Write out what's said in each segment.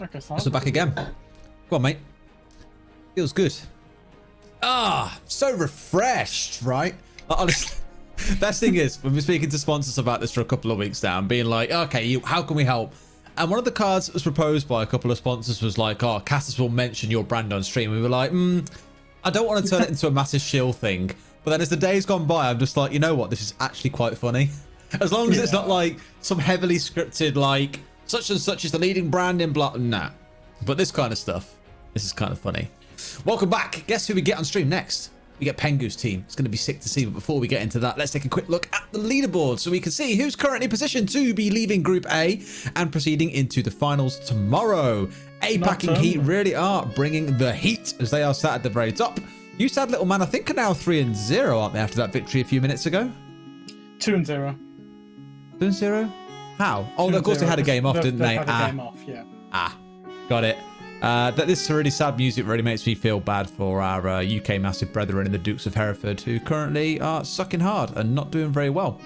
Okay, so back again. Go on, mate. Feels good. So refreshed, right? Honestly, best thing is, we've been speaking to sponsors about this for a couple of weeks now and being like, okay, how can we help? And one of the cards that was proposed by a couple of sponsors was like, casters will mention your brand on stream. We were like, I don't want to turn it into a massive shill thing. But then as the days gone by, I'm just like, you know what? This is actually quite funny. As long as it's not like some heavily scripted, like, such and such is the leading brand in blah. Nah. But this kind of stuff, this is kind of funny. Welcome back. Guess who we get on stream next? We get Pengu's team. It's going to be sick to see. But before we get into that, let's take a quick look at the leaderboard so we can see who's currently positioned to be leaving Group A and proceeding into the finals tomorrow. A-Packing Heat really are bringing the heat as they are sat at the very top. You sad little man, I think, are now 3-0, aren't they, after that victory a few minutes ago? 2-0. 2-0? How? Oh, of course they had a game off, didn't they? Had a game off, yeah. Got it. This really sad music really makes me feel bad for our UK massive brethren in the Dukes of Hereford, who currently are sucking hard and not doing very well.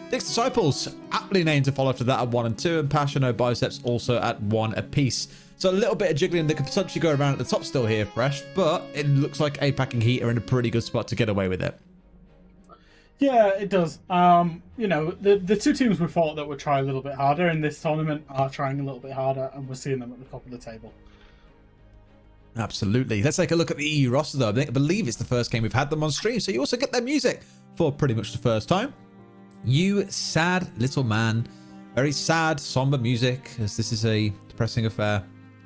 Dick's Disciples, aptly named to follow after that at 1 and 2, and Passion No Biceps also at 1 apiece. So a little bit of jiggling that could potentially go around at the top still here, Fresh, but it looks like A-Packing Heat are in a pretty good spot to get away with it. Yeah, it does. You know, the two teams we thought that would try a little bit harder in this tournament are trying a little bit harder, and we're seeing them at the top of the table. Absolutely. Let's take a look at the EU roster, though. I believe it's the first game we've had them on stream, so you also get their music for pretty much the first time. You sad little man. Very sad, somber music, as this is a depressing affair.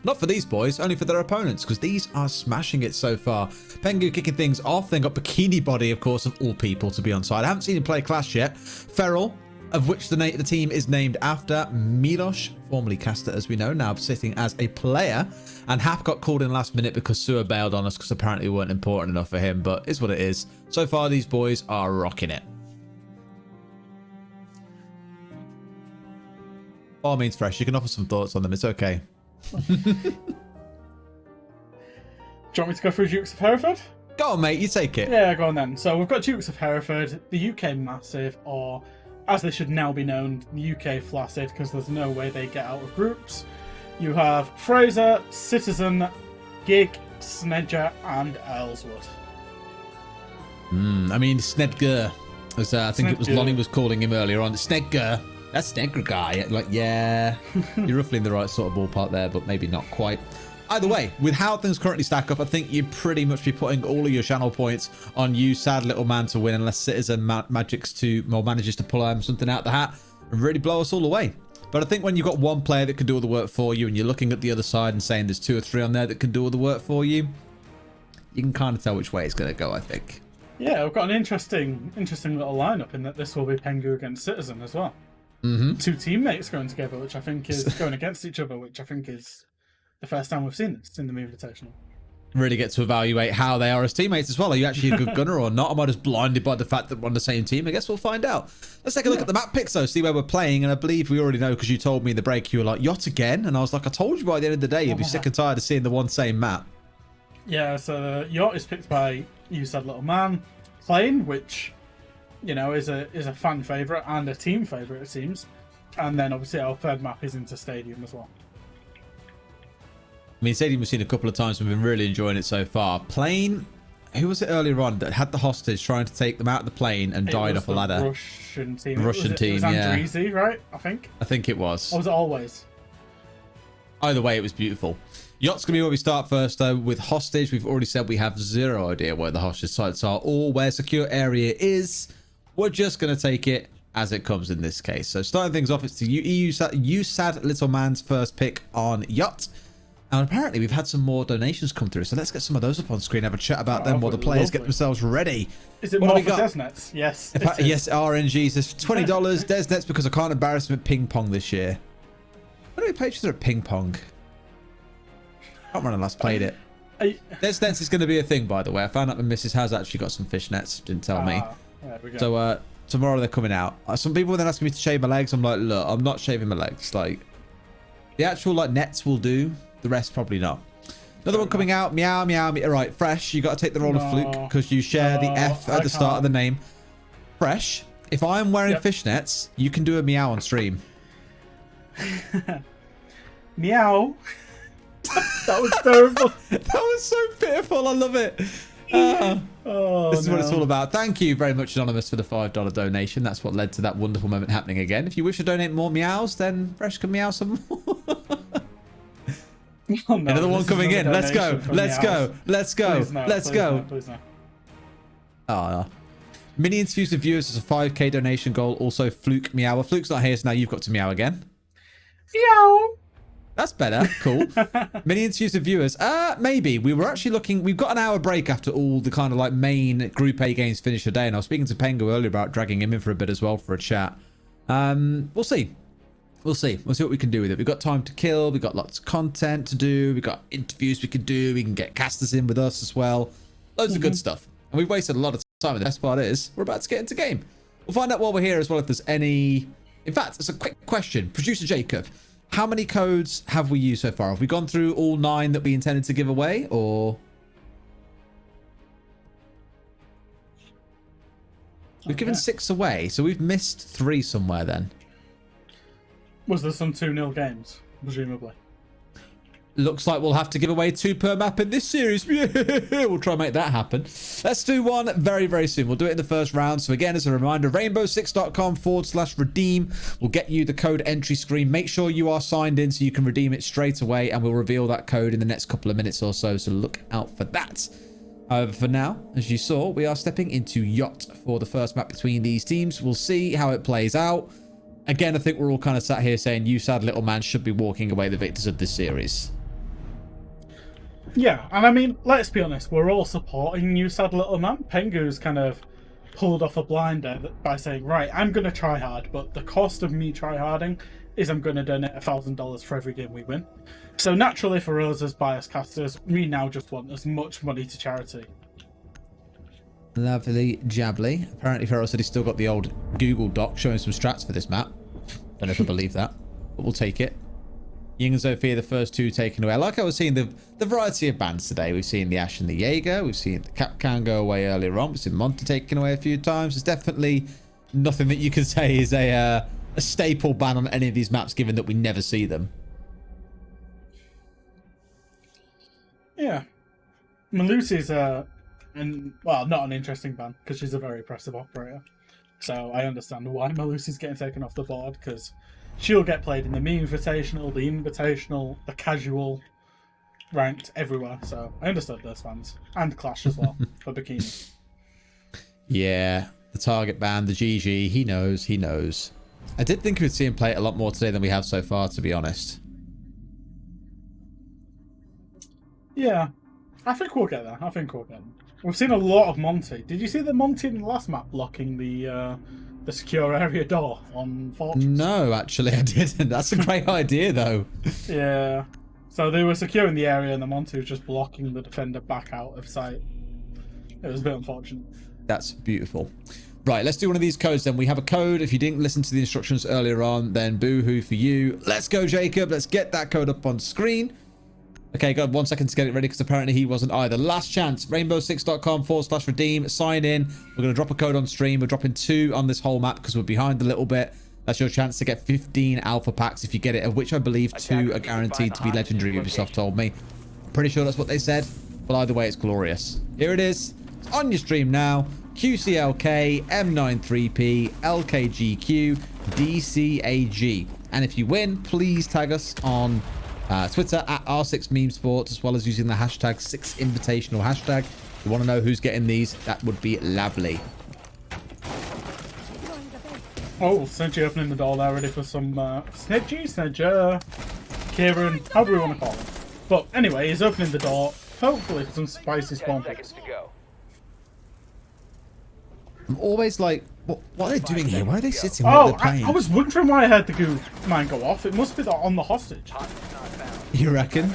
Not for these boys, only for their opponents, because these are smashing it so far. Pengu kicking things off. Then got Bikini Body, of course, of all people, to be on side. I haven't seen him play Clash yet. Feral, of which the team is named after. Milosh, formerly Caster, as we know, now sitting as a player. And Hap got called in last minute because Sewer bailed on us because apparently we weren't important enough for him, but it's what it is. So far, these boys are rocking it. By all means, Fresh, you can offer some thoughts on them. It's okay. Do you want me to go through Dukes of Hereford? Go on, mate. You take it. Yeah, go on then. So we've got Dukes of Hereford, the UK Massive, or as they should now be known, the UK Flaccid, because there's no way they get out of groups. You have Fraser, Citizen, Gig, Snedger, and Earlswood. I mean, Snedger, as I think it was Lonnie was calling him earlier on. Snedger. That's Snedger guy. Like, yeah, you're roughly in the right sort of ballpark there, but maybe not quite. Either way, with how things currently stack up, I think you'd pretty much be putting all of your channel points on you, sad little man, to win, unless Citizen manages to pull something out the hat and really blow us all away. But I think when you've got one player that can do all the work for you and you're looking at the other side and saying there's 2 or 3 on there that can do all the work for you, you can kind of tell which way it's going to go, I think. Yeah, we've got an interesting little lineup in that this will be Pengu against Citizen as well. 2 teammates going together, which I think is going against each other, which I think is the first time we've seen this in the Memevitational. Really get to evaluate how they are as teammates as well. Are you actually a good gunner or not? Am I just blinded by the fact that we're on the same team? I guess we'll find out. Let's take a look at the map picks, though, see where we're playing. And I believe we already know because you told me in the break you were like, Yacht again? And I was like, I told you by the end of the day you'd be sick and tired of seeing the one same map. Yeah, so the Yacht is picked by You Said Little Man. Plane, which, you know, is a fan favourite and a team favourite, it seems. And then obviously our third map is into Stadium as well. I mean, Stadium we've seen a couple of times. We've been really enjoying it so far. Plane, who was it earlier on that had the hostage trying to take them out of the plane and died off a ladder? Russian team. It was Andreezy, right? I think it was. Or was it Always? Either way, it was beautiful. Yacht's going to be where we start first, though, with hostage. We've already said we have 0 idea where the hostage sites are or where secure area is. We're just going to take it as it comes in this case. So starting things off, it's the you sad little man's first pick on Yacht. And apparently we've had some more donations come through, so let's get some of those up on screen, have a chat about them while the players get themselves ready. Is it more for Desnets? Yes. Yes, RNG says $20 Desnets because I can't embarrass him at ping pong this year. How many pages are at ping pong? I can't remember when I last played it. Desnets is going to be a thing, by the way. I found out my missus has actually got some fishnets, didn't tell me. There we go. So tomorrow they're coming out. Some people then asking me to shave my legs. I'm like, look, I'm not shaving my legs. Like, the actual like nets will do. The rest probably not. Another one coming out. Meow, meow, meow. Right, Fresh, you got to take the role of Fluke because you share the F at the start of the name. Fresh, if I'm wearing fishnets, you can do a meow on stream. Meow. That was terrible. That was so pitiful. I love it. This is what it's all about. Thank you very much, Anonymous, for the $5 donation. That's what led to that wonderful moment happening again. If you wish to donate more meows, then Fresh can meow some more. Oh, no, another one coming in. Let's go. Let's go. Let's go. Let's go. Please no. Ah. Mini interviews with viewers is a 5k donation goal. Also, Fluke meow. Fluke's not here, so now you've got to meow again. Meow. That's better. Cool. Mini interviews with viewers. Maybe. We were actually looking. We've got an hour break after all the kind of like main Group A games finish today. And I was speaking to Pengu earlier about dragging him in for a bit as well for a chat. We'll see. We'll see. We'll see what we can do with it. We've got time to kill. We've got lots of content to do. We've got interviews we can do. We can get casters in with us as well. Loads of good stuff. And we've wasted a lot of time. The best part is we're about to get into game. We'll find out while we're here as well if there's any... In fact, it's a quick question. Producer Jacob, how many codes have we used so far? Have we gone through all 9 that we intended to give away, or... We've given 6 away, so we've missed 3 somewhere then. Was there some 2-0 games, presumably? Looks like we'll have to give away 2 per map in this series. We'll try and make that happen. Let's do one very, very soon. We'll do it in the first round. So again, as a reminder, rainbow6.com/redeem will get you the code entry screen. Make sure you are signed in so you can redeem it straight away, and we'll reveal that code in the next couple of minutes or so. So look out for that. However, for now, as you saw, we are stepping into Yacht for the first map between these teams. We'll see how it plays out. Again, I think we're all kind of sat here saying you sad little man should be walking away the victors of this series. Yeah, and I mean, let's be honest, we're all supporting you sad little man. Pengu's kind of pulled off a blinder by saying, right, I'm going to try hard, but the cost of me try harding is I'm going to donate $1,000 for every game we win. So naturally for us as bias casters, we now just want as much money to charity. Lovely jabbly. Apparently Ferro said he's still got the old Google Doc showing some strats for this map. Don't know if I believe that, but we'll take it. Ying and Zofia, the first 2 taken away. Like I was seeing the variety of bans today. We've seen the Ash and the Jaeger. We've seen the Capcan go away earlier on. We've seen Monta taken away a few times. There's definitely nothing that you can say is a staple ban on any of these maps, given that we never see them. Yeah. Malusi's well, not an interesting ban, because she's a very oppressive operator. So I understand why Malusi's getting taken off the board, because she'll get played in the Memevitational, the Invitational, the Casual, ranked, everywhere. So I understood those fans. And Clash as well, for Bikini. Yeah, the target ban, the GG, he knows, he knows. I did think we'd see him play it a lot more today than we have so far, to be honest. Yeah, I think we'll get there. We've seen a lot of Monty. Did you see the Monty in the last map blocking the secure area door on Fortress? No, actually, I didn't. That's a great idea, though. Yeah. So they were securing the area, and the Monty was just blocking the defender back out of sight. It was a bit unfortunate. That's beautiful. Right, let's do one of these codes then. We have a code. If you didn't listen to the instructions earlier on, then boo-hoo for you. Let's go, Jacob. Let's get that code up on screen. Okay, got 1 second to get it ready because apparently he wasn't either. Last chance, rainbow6.com/redeem. Sign in. We're going to drop a code on stream. We're dropping 2 on this whole map because we're behind a little bit. That's your chance to get 15 alpha packs if you get it, of which I believe 2 are guaranteed to be legendary, Ubisoft told me. Pretty sure that's what they said. But either way, it's glorious. Here it is. It's on your stream now. QCLK, M93P, LKGQ, DCAG. And if you win, please tag us on Twitter at R6 Meme Sports, as well as using the hashtag 6 Invitational hashtag. If you want to know who's getting these, that would be lovely. Oh, Snedgy opening the door there, ready for some Snedger, Kieran, how do we want to call him? But anyway, he's opening the door, hopefully for some spicy spawn picks. I'm always like, what are they doing here? Why are they sitting? What are they playing? I was wondering why I heard the goo mine go off. It must be on the hostage. You reckon?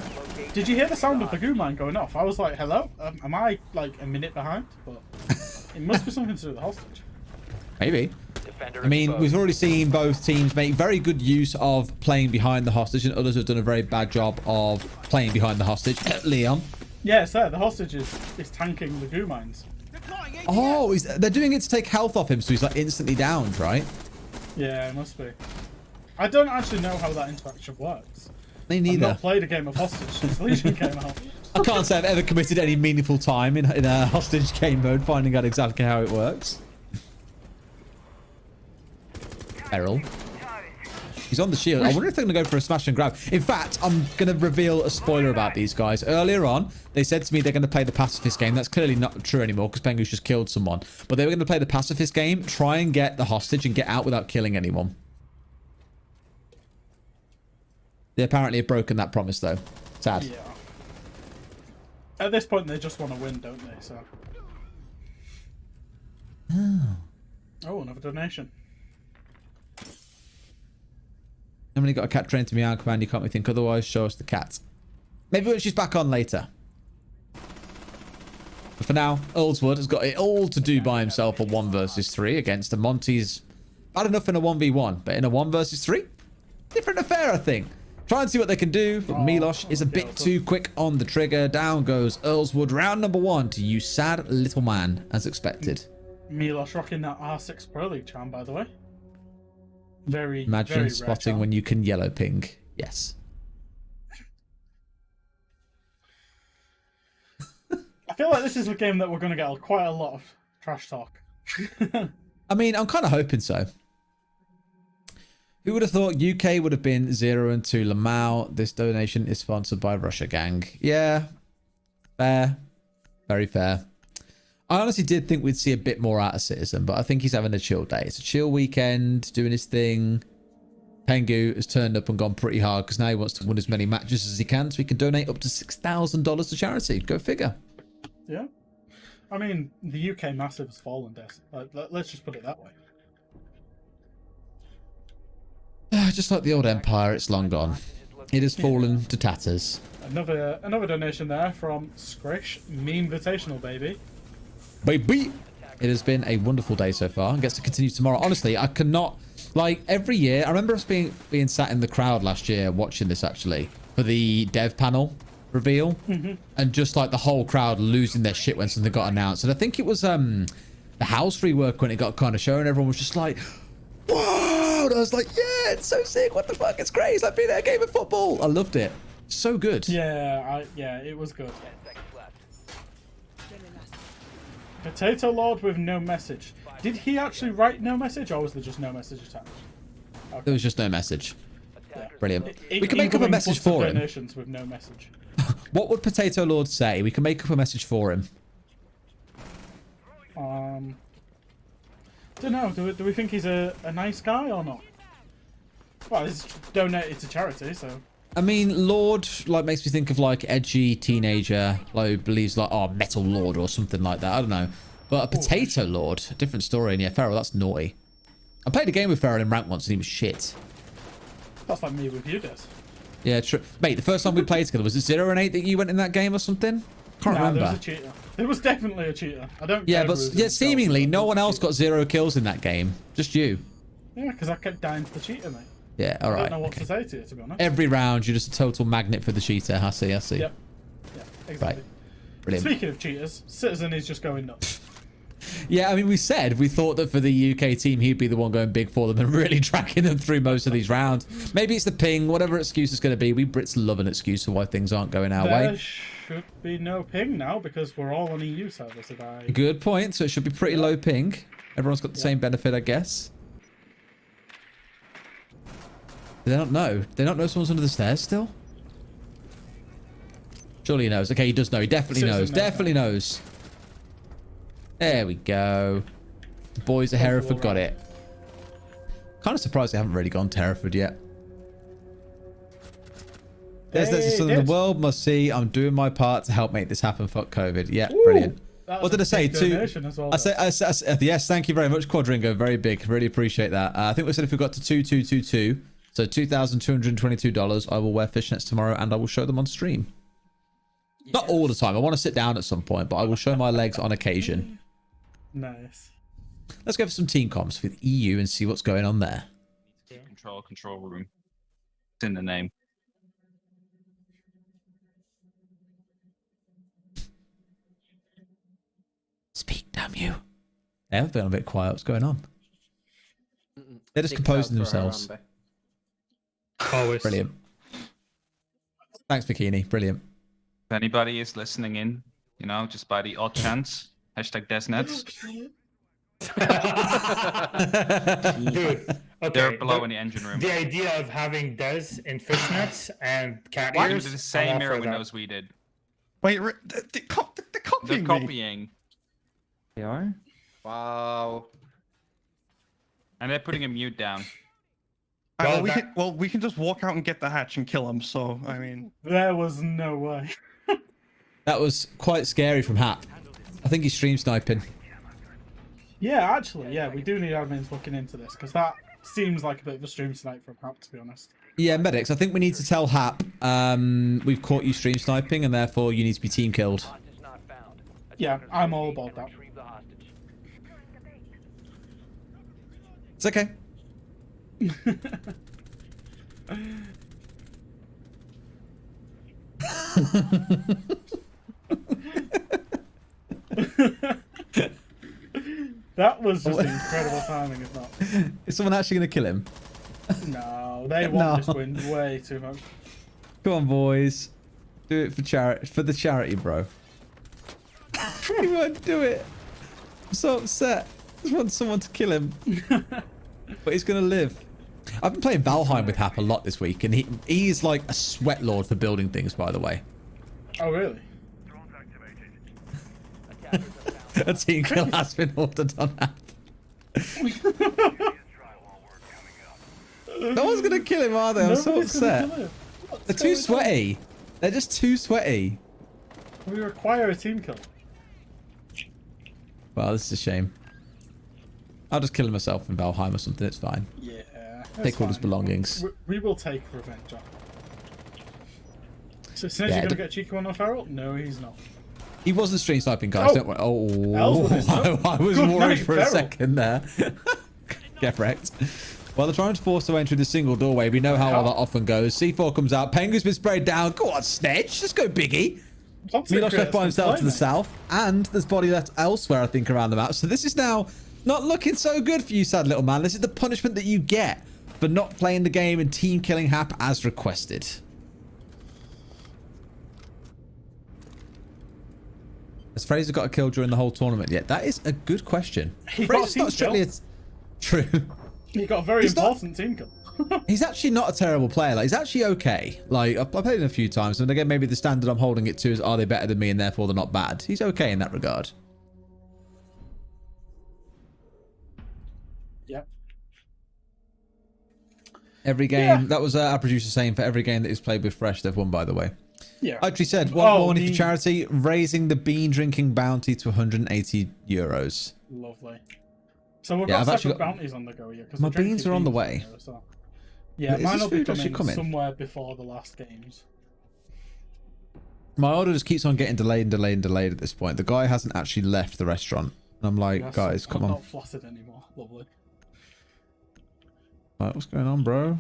Did you hear the sound of the goo mine going off? I was like, hello? Am I like a minute behind? But it must be something to do with the hostage. Maybe. I mean, we've already seen both teams make very good use of playing behind the hostage, and others have done a very bad job of playing behind the hostage. Leon. Yeah, it's there. The hostage is tanking the goo mines. Oh, they're doing it to take health off him, so he's like instantly downed, right? Yeah, it must be. I don't actually know how that interaction works. Me I've neither. not played a game of hostage since Legion came out. I can't say I've ever committed any meaningful time in a hostage game mode, finding out exactly how it works. Errol. He's on the shield. I wonder if they're going to go for a smash and grab. In fact, I'm going to reveal a spoiler about these guys. Earlier on, they said to me they're going to play the pacifist game. That's clearly not true anymore because Pengu's just killed someone. But they were going to play the pacifist game, try and get the hostage and get out without killing anyone. They apparently have broken that promise, though. Sad. Yeah. At this point, they just want to win, don't they? So. Oh, another donation. Emily got a cat trained to meow command. You can't really think otherwise. Show us the cat. Maybe when she's back on later. But for now, Earlswood has got it all to do by himself a 1 versus 3 against a Monty's bad enough in a 1v1, but in a 1 versus 3, different affair, I think. Try and see what they can do, but Milosh is a bit too quick on the trigger. Down goes Earlswood, round number 1 to you sad little man, as expected. Milosh rocking that R6 Pro League charm, by the way. Very, Imagine very spotting when you can yellow ping. Yes. I feel like this is a game that we're going to get quite a lot of trash talk. I mean, I'm kind of hoping so. Who would have thought UK would have been 0-2 Lamau? This donation is sponsored by Russia Gang. Yeah. Fair. Very fair. I honestly did think we'd see a bit more out of Citizen, but I think he's having a chill day. It's a chill weekend, doing his thing. Pengu has turned up and gone pretty hard because now he wants to win as many matches as he can so he can donate up to $6,000 to charity. Go figure. Yeah. I mean, the UK Massive has fallen, Des. Let's just put it that way. Just like the old empire, it's long gone. It has fallen to tatters. Another donation there from Scrish Memevitational, baby. Baby! It has been a wonderful day so far and gets to continue tomorrow. Honestly, I cannot... Like, every year... I remember us being sat in the crowd last year watching this, actually, for the dev panel reveal. And just, like, the whole crowd losing their shit when something got announced. And I think it was the house rework when it got kind of shown. Everyone was just like, whoa! And I was like, yeah, it's so sick. What the fuck? It's great. It's like being at a game of football. I loved it. So good. Yeah, it was good. Potato Lord with no message. Did he actually write no message, or was there just no message attached? Okay. There was just no message. Yeah. Brilliant. We can make up a message for him. Donations with no message. What would Potato Lord say? We can make up a message for him. Don't know. Do we think he's a nice guy or not? Well, he's donated to charity, so. I mean, Lord, like, makes me think of, like, edgy teenager, like, believes, like, oh, Metal Lord or something like that. I don't know. But a Potato Lord, a different story. And yeah, Feral, that's naughty. I played a game with Feral in rank once and he was shit. That's like me with you, Des. Yeah, true. Mate, the first time we played together, was it 0-8 that you went in that game or something? Can't remember. There was a cheater. There was definitely a cheater. I don't Yeah, care but yeah, seemingly no one else got 0 kills in that game. Just you. Yeah, because I kept dying to the cheater, mate. Yeah, all right. I don't know what to say to you, to be honest. Every round, you're just a total magnet for the cheater. I see. Yep. Yeah, exactly. Right. Brilliant. Speaking of cheaters, Citizen is just going nuts. Yeah, I mean, we thought that for the UK team, he'd be the one going big for them and really tracking them through most of these rounds. Maybe it's the ping, whatever excuse it's going to be. We Brits love an excuse for why things aren't going our way. There should be no ping now because we're all on EU servers. Good point. So it should be pretty low ping. Everyone's got the same benefit, I guess. They don't know. They don't know someone's under the stairs still? Surely he knows. Okay, he does know. He definitely knows. Definitely knows. There we go. The boys at Hereford got it. Kind of surprised they haven't really gone to Hereford yet. There's something the world must see. I'm doing my part to help make this happen. Fuck COVID. Yeah, brilliant. What did I say? Yes, thank you very much, Quadringo. Very big. Really appreciate that. I think we said if we got to 2222, so $2,222, I will wear fishnets tomorrow and I will show them on stream. Yes. Not all the time. I want to sit down at some point, but I will show my legs on occasion. Nice. Let's go for some team comps with EU and see what's going on there. Control room. It's in the name. Speak, damn you. They have been a bit quiet. What's going on? They're just composing themselves. Always. Brilliant. Thanks, Bikini. Brilliant. If anybody is listening in, you know, just by the odd chance, #DesNets. Dude, okay. They're below in the engine room. The idea of having Des in fishnets and cat Why ears. do the I'm same all mirror for that. windows we did? Wait, they're They're copying me. copying. They are? Wow. And they're putting a mute down. We can just walk out and get the hatch and kill them. So I mean, There was no way. That was quite scary from Hap. I think he's stream sniping. Yeah, actually, yeah, we do need admins looking into this because that seems like a bit of a stream snipe from Hap, to be honest. Yeah, medics. I think we need to tell Hap we've caught you stream sniping and therefore you need to be team killed. Yeah, I'm all about that. It's okay. That was just incredible timing, if not. Is someone actually going to kill him? No, they want this win way too much. Come on, boys. Do it for charity, for the charity, bro. He won't do it. I'm so upset. I just want someone to kill him. But he's going to live. I've been playing Valheim with Hap a lot this week, and he's like a sweat lord for building things, by the way. Oh, really? A team kill has been ordered on Hap. No one's going to kill him, are they? I'm so Nobody's gonna upset. kill him. They're too sweaty. They're just too sweaty. We require a team kill. Well, this is a shame. I'll just kill him myself in Valheim or something. It's fine. Yeah. Take all his belongings. We will take revenge on. So, Snedge, Yeah, you gonna get cheeky one on Farrell? No, he's not. He wasn't stream sniping, guys. Oh. Don't worry. Oh, Else was it? I was Good worried night, for a Farrell. second there. Get wrecked. Well, they're trying to force their way into the single doorway. We know how that often goes. C4 comes out. Penguin's been sprayed down. Go on, Snedge. Let's go, Biggie. Milos left by himself to the south. And there's body left elsewhere, I think, around the map. So this is now not looking so good for you, sad little man. This is the punishment that you get for not playing the game and team killing Hap as requested. Has Fraser got a kill during the whole tournament yet? That is a good question. He got a Fraser's team not strictly kill. true. He got a very He's not- important team kill. He's actually not a terrible player. Like, he's actually okay. Like, I've played him a few times, and again, maybe the standard I'm holding it to is, are they better than me, and therefore they're not bad. He's okay in that regard. Yep. Every game, Yeah. that was our producer saying, for every game that he's played with Fresh, they've won, by the way. Yeah. I actually said, one Oh, more money for the- charity, raising the bean drinking bounty to 180 euros. Lovely. So we've Yeah, got I've actually separate got- bounties on the go here. 'Cause My the drinking beans are on the beans way. there as well. Yeah, Is mine this will be food actually coming coming? somewhere before the last games. My order just keeps on getting delayed and delayed and delayed at this point. The guy hasn't actually left the restaurant. And I'm like, Yes, guys, I'm come on. not flattered anymore. Lovely. Like, what's going on, bro?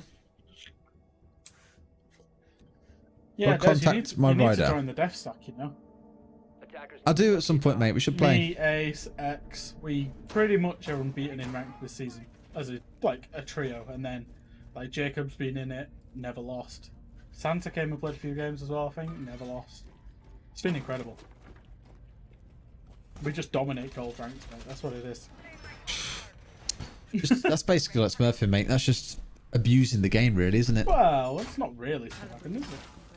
Yeah, I'll Des, you contact need, my you need rider. to join the death stack, you know. I'll do it at some point, mate. We should play. Me, Ace, X, we pretty much are unbeaten in ranked this season as a trio, and then like Jacob's been in it, never lost. Santa came and played a few games as well, I think, never lost. It's been incredible. We just dominate gold ranks, mate. That's what it is. That's basically like smurfing, mate. That's just abusing the game, really, isn't it? Well, it's not really smurfing, is it?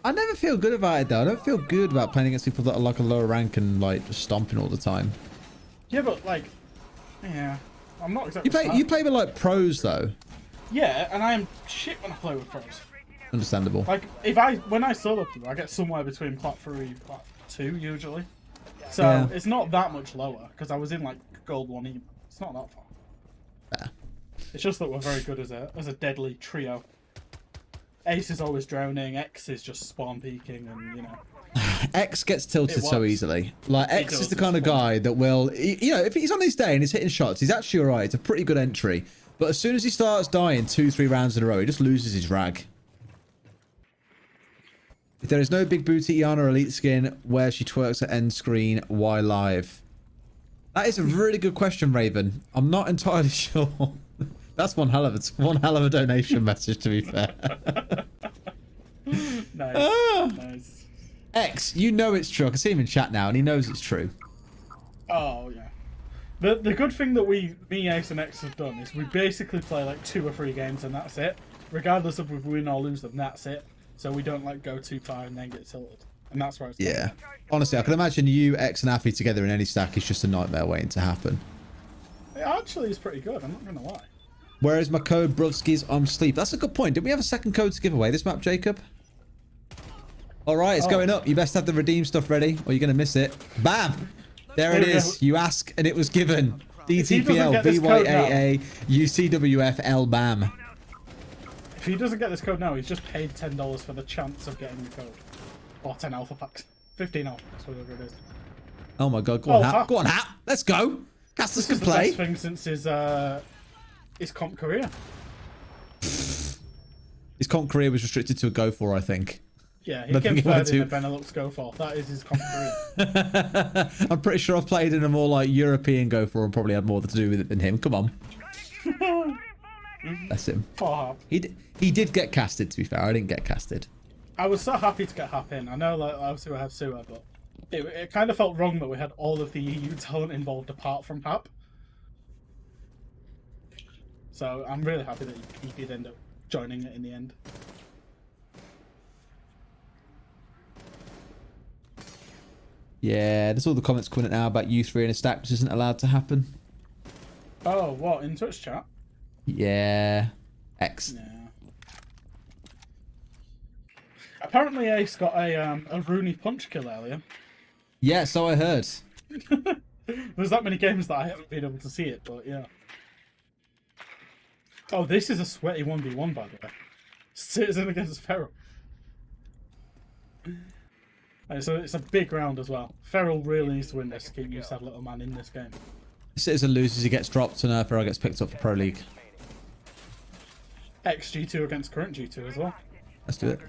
I never feel good about it, though. I don't feel good about playing against people that are like a lower rank and like just stomping all the time. Yeah, but like, yeah, I'm not exactly. You play with like pros, though. Yeah, and I am shit when I play with pros. Understandable. Like, when I solo queue, I get somewhere between plat 3, plat 2 usually. So Yeah. it's not that much lower because I was in like gold 1 even. It's not that far. Fair. It's just that we're very good as a deadly trio. Ace is always drowning. X is just spawn peeking, and you know. X gets tilted It so was. easily. Like X does, is the it's kind of fun. guy that will, you know, if he's on his day and he's hitting shots, he's actually alright. It's a pretty good entry. But as soon as he starts dying 2-3 rounds in a row, he just loses his rag. If there is no big booty Iana elite skin where she twerks at end screen, why live? That is a really good question, Raven. I'm not entirely sure. That's one hell of a donation message, to be fair. Nice. Ah. Nice. X, you know it's true. I can see him in chat now, and he knows it's true. Oh, yeah. The good thing that me, Ace, and X have done is we basically play like 2 or 3 games and that's it. Regardless of if we win or lose them, that's it. So we don't like go too far and then get tilted. And that's where it's Yeah. Honestly, I can imagine you, X, and Affy together in any stack is just a nightmare waiting to happen. It actually is pretty good, I'm not going to lie. Where is my code, Bruvskis? I'm sleep. That's a good point. Did we have a second code to give away this map, Jacob? All right, it's going up. You best have the redeem stuff ready or you're going to miss it. Bam! There it is. You ask and it was given. DTPL, VYAA, UCWF, LBAM. If he doesn't get this code now, he's just paid $10 for the chance of getting the code. Or 10 alpha packs. 15 alpha packs, whatever it is. Oh my god, go on, Hap. Hap. Go on, Hap. Let's go. Casters This can is the play. best thing since his comp career. His comp career was restricted to a go for, I think. Yeah, he Nothing came he wanted third in the to. Benelux go for. That is his comp career. I'm pretty sure I've played in a more like European go for and probably had more to do with it than him. Come on. Bless him. Poor Hap. He did get casted, to be fair. I didn't get casted. I was so happy to get Hap in. I know, like, obviously we have Sewer, but it kind of felt wrong that we had all of the EU talent involved apart from Hap. So I'm really happy that he did end up joining it in the end. Yeah, there's all the comments coming out now about U3 in a stack, which isn't allowed to happen. Oh, what? In Twitch chat? Yeah. X. Yeah. Apparently Ace got a Rooney punch kill earlier. Yeah, so I heard. There's that many games that I haven't been able to see it, but yeah. Oh, this is a sweaty 1v1, by the way. Citizen against Feral. So it's a big round as well. Feral really needs to win this to keep you sad little man in this game. Citizen loses, he gets dropped, and Feral gets picked up for Pro League. X-G2 against current G2 as well. Let's do it.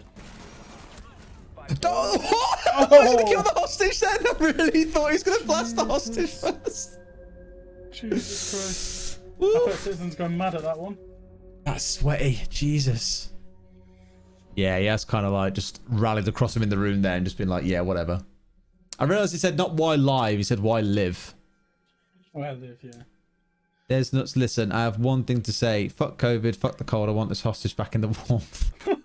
Oh, I was going to kill the hostage then. I really thought he was going to blast the hostage first. Jesus Christ. Woo. I bet Citizen's going mad at that one. That's sweaty. Jesus. Yeah, he has kind of like just rallied across him in the room there and just been like, yeah, whatever. I realised he said not why live, he said why live. Where I live, yeah. There's nuts. Listen, I have one thing to say. Fuck COVID, fuck the cold. I want this hostage back in the warmth. Some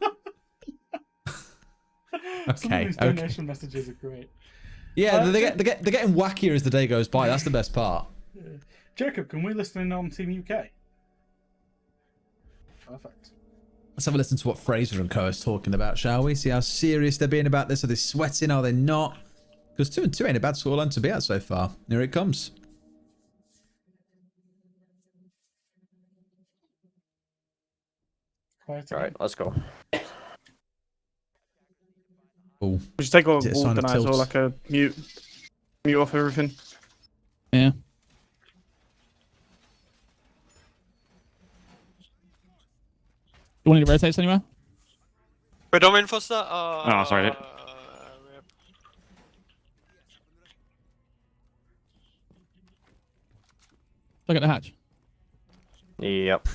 of Okay, these donation messages are great. Yeah, they're getting wackier as the day goes by. That's the best part. Yeah. Jacob, can we listen in on Team UK? Perfect. Let's have a listen to what Fraser and co is talking about, shall we? See how serious they're being about this. Are they sweating? Are they not? Because 2-2 ain't a bad scoreline to be at so far. Here it comes. Quiet All right, let's go. Oh, Just take all Is it a sign of organize or tilt? like a mute off everything. Yeah. You want to rotate anywhere? Predominant for that. Oh, sorry. Look at the hatch. Yep.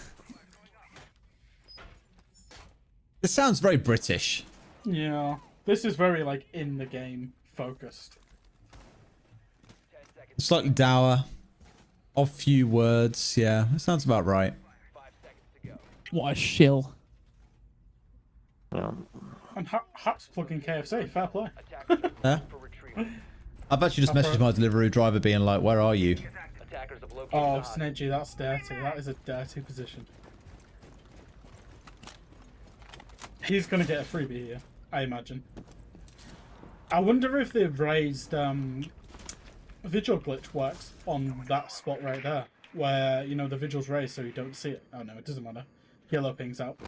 this sounds very British. Yeah. This is very, like, in the game focused. Slightly dour. Of few words. Yeah, that sounds about right. What a shill. And Hap's plugging KFC. Fair play. Yeah. I've actually just messaged my delivery driver being like, where are you? Oh, Snedgy, that's dirty. That is a dirty position. He's going to get a freebie here, I imagine. I wonder if the raised vigil glitch works on that spot right there. Where, you know, the vigil's raised so you don't see it. Oh no, it doesn't matter. Yellow pings out.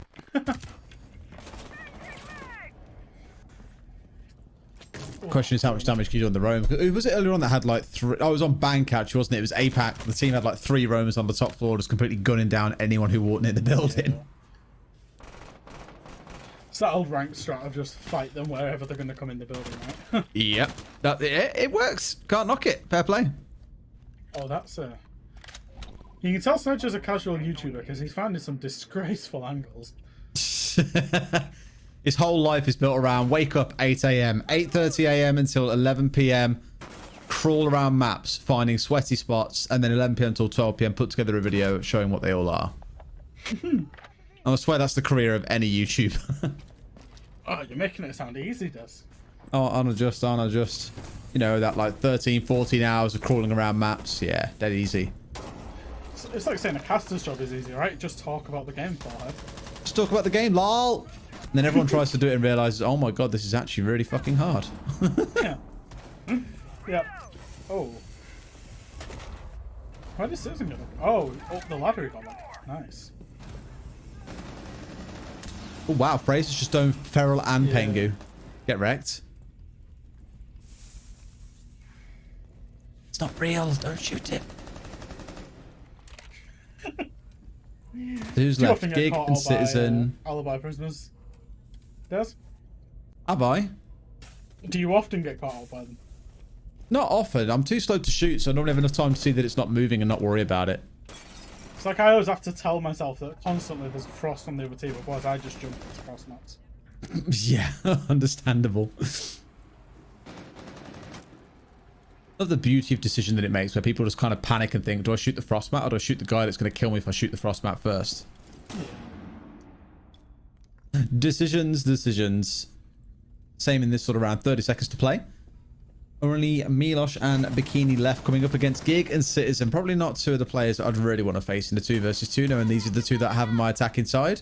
Question is how much damage can you do on the roam? Who was it earlier on that had like three? Oh, it was on Bancatch, wasn't it? It was APAC. The team had like 3 roamers on the top floor, just completely gunning down anyone who walked near the building. Yeah. It's that old rank strat of just fight them wherever they're going to come in the building, right? Yep. It works. Can't knock it. Fair play. Oh, that's You can tell Snedger's a casual YouTuber because he's finding some disgraceful angles. His whole life is built around wake up 8 a.m., 8:30 a.m. until 11 p.m., crawl around maps, finding sweaty spots, and then 11 p.m. until 12 p.m. put together a video showing what they all are. I swear that's the career of any YouTuber. Oh, you're making it sound easy, Des. Oh, aren't I just? You know, that like 13, 14 hours of crawling around maps. Yeah, dead easy. It's like saying a caster's job is easy, right? Just talk about the game for her. Just talk about the game, lol. And then everyone tries to do it and realizes, oh my god, this is actually really fucking hard. Yeah. Yep. Oh. Why did Citizen go? Oh, up the ladder he got back. Nice. Oh wow, Fraser's just done Feral and Yeah. Pengu. Get wrecked. It's not real, don't shoot it. Who's Do you left? often get Gig caught and out by, Citizen. alibi prisoners? Des? Have I? Do you often get caught out by them? Not often. I'm too slow to shoot, so I don't have enough time to see that it's not moving and not worry about it. It's like I always have to tell myself that constantly there's a frost on the other team, otherwise I just jump into cross mats. Yeah, understandable. Love the beauty of decision that it makes, where people just kind of panic and think, do I shoot the frost mat or do I shoot the guy that's going to kill me if I shoot the frost mat first? Decisions. Same in this sort of round. 30 seconds to play. Only Milosh and Bikini left coming up against Gig and Citizen. Probably not two of the players that I'd really want to face in the 2 versus 2, knowing these are the two that I have in my attacking side.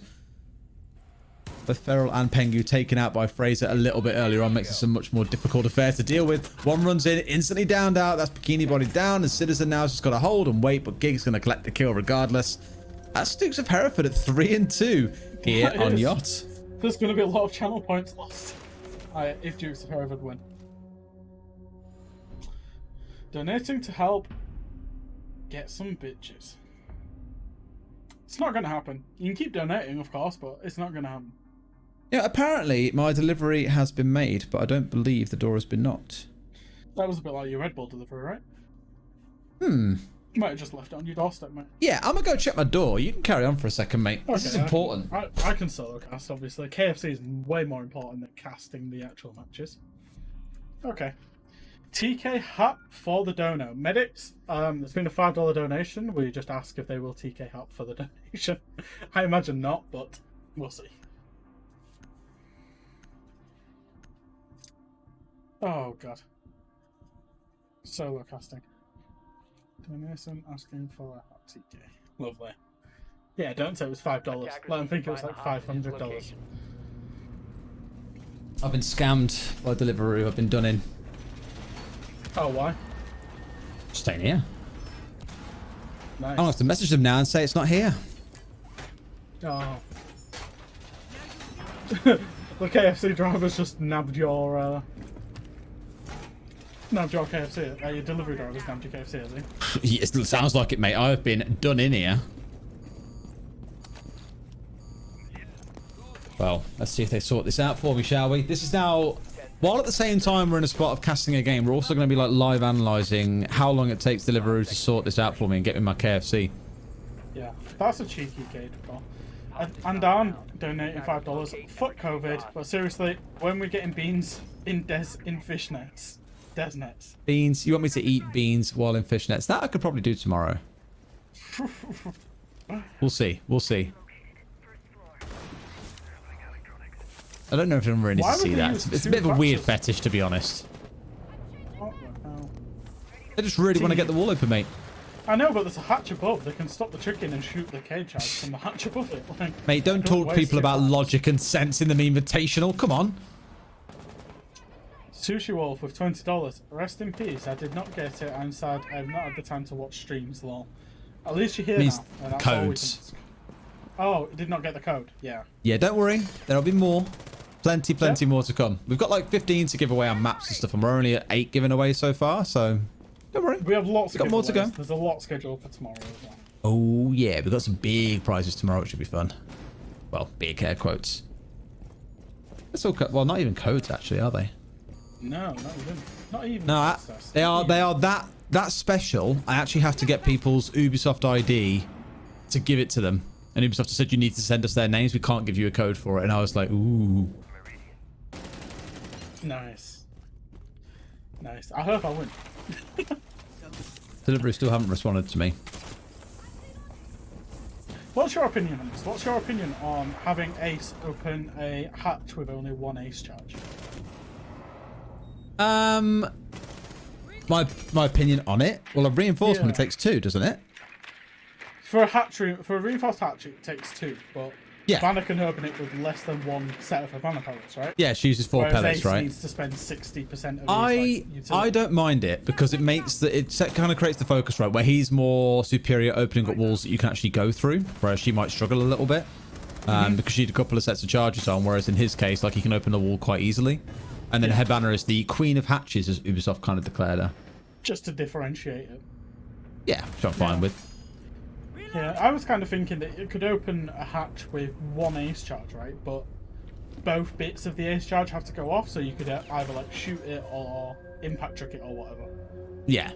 Both Feral and Pengu taken out by Fraser a little bit earlier on makes this a much more difficult affair to deal with. One runs in, instantly downed out. That's Bikini body down, and Citizen now has just got to hold and wait, but Gig's going to collect the kill regardless. That's Dukes of Hereford at 3-2 here That on is- Yacht. There's going to be a lot of channel points lost if Dukes of Hereford win. Donating to help get some bitches. It's not going to happen. You can keep donating, of course, but it's not going to happen. Yeah, apparently my delivery has been made, but I don't believe the door has been knocked. That was a bit like your Red Bull delivery, right? Hmm. You might have just left it on your doorstep, mate. Yeah, I'm gonna go check my door. You can carry on for a second, mate. This is Okay, important. I can solo cast, obviously. KFC is way more important than casting the actual matches. Okay. TK hat for the dono. Medics, there's been a $5 donation. We just ask if they will TK hat for the donation. I imagine not, but we'll see. Oh, God. Solo casting. Donation asking for a hat TK. Lovely. Yeah, don't say it was $5. Let them think it was like $500. I've been scammed by Deliveroo. I've been done in. Oh, why? Staying here. Nice. I'll have to message them now and say it's not here. Oh. The KFC drivers just nabbed your KFC. Your delivery drivers nabbed your KFC, has he? Yes, it sounds like it, mate. I've been done in here. Well, let's see if they sort this out for me, shall we? This is now, while at the same time we're in a spot of casting a game, we're also going to be like live analysing how long it takes Deliveroo to sort this out for me and get me my KFC. Yeah, that's a cheeky gate call. And Dan donating $5. Fuck COVID, but seriously, when we're getting beans in fishnets, Desnets. Beans. You want me to eat beans while in fishnets? That I could probably do tomorrow. We'll see. We'll see. I don't know if anyone really needs Why to see would they that. use It's a two bit of a weird boxes? fetish, to be honest. What the hell? I just really want to get the wall open, mate. I know, but there's a hatch above. They can stop the chicken and shoot the cage out from the hatch above it. Like, Mate, don't talk to waste people your about time. logic and sense in the Memevitational. Come on. Sushi Wolf with $20. Rest in peace. I did not get it. I'm sad. I have not had the time to watch streams. Lol. At least you're here Means now. And that's all we can codes. ask. Oh, it did not get the code. Yeah. Yeah, don't worry. There'll be more. Plenty more to come. We've got like 15 to give away on maps and stuff, and we're only at 8 given away so far, so don't worry. We have lots of Got more to go. giveaways. There's a lot scheduled for tomorrow as well. Oh, yeah, we've got some big prizes tomorrow, which should be fun. Well, big air quotes. That's all, well, not even codes, actually, are they? No, not even. Not even. No, access. they are that special. I actually have to get people's Ubisoft ID to give it to them. And Ubisoft said you need to send us their names. We can't give you a code for it. And I was like, ooh. Nice. Nice. I hope I win. Delivery still haven't responded to me. What's your opinion on this? What's your opinion on having Ace open a hatch with only one Ace charge? My opinion on it. Well, a reinforcement it takes 2, doesn't it? For a reinforced hatch, it takes 2, but Yeah. Banner can open it with less than one set of banner pellets, right? Yeah, she uses 4 Whereas pellets, Ace right? needs to spend 60% of his I utility. don't mind it because it makes kind of creates the focus, right, where he's more superior opening up walls that you can actually go through, whereas she might struggle a little bit because she had a couple of sets of charges on, whereas in his case, like, he can open the wall quite easily. And then Headbanner is the queen of hatches, as Ubisoft kind of declared her. Just to differentiate it. Yeah, which I'm fine with. Yeah, I was kind of thinking that it could open a hatch with one Ace charge, right? But both bits of the Ace charge have to go off, so you could either like shoot it or impact trick it or whatever. Yeah.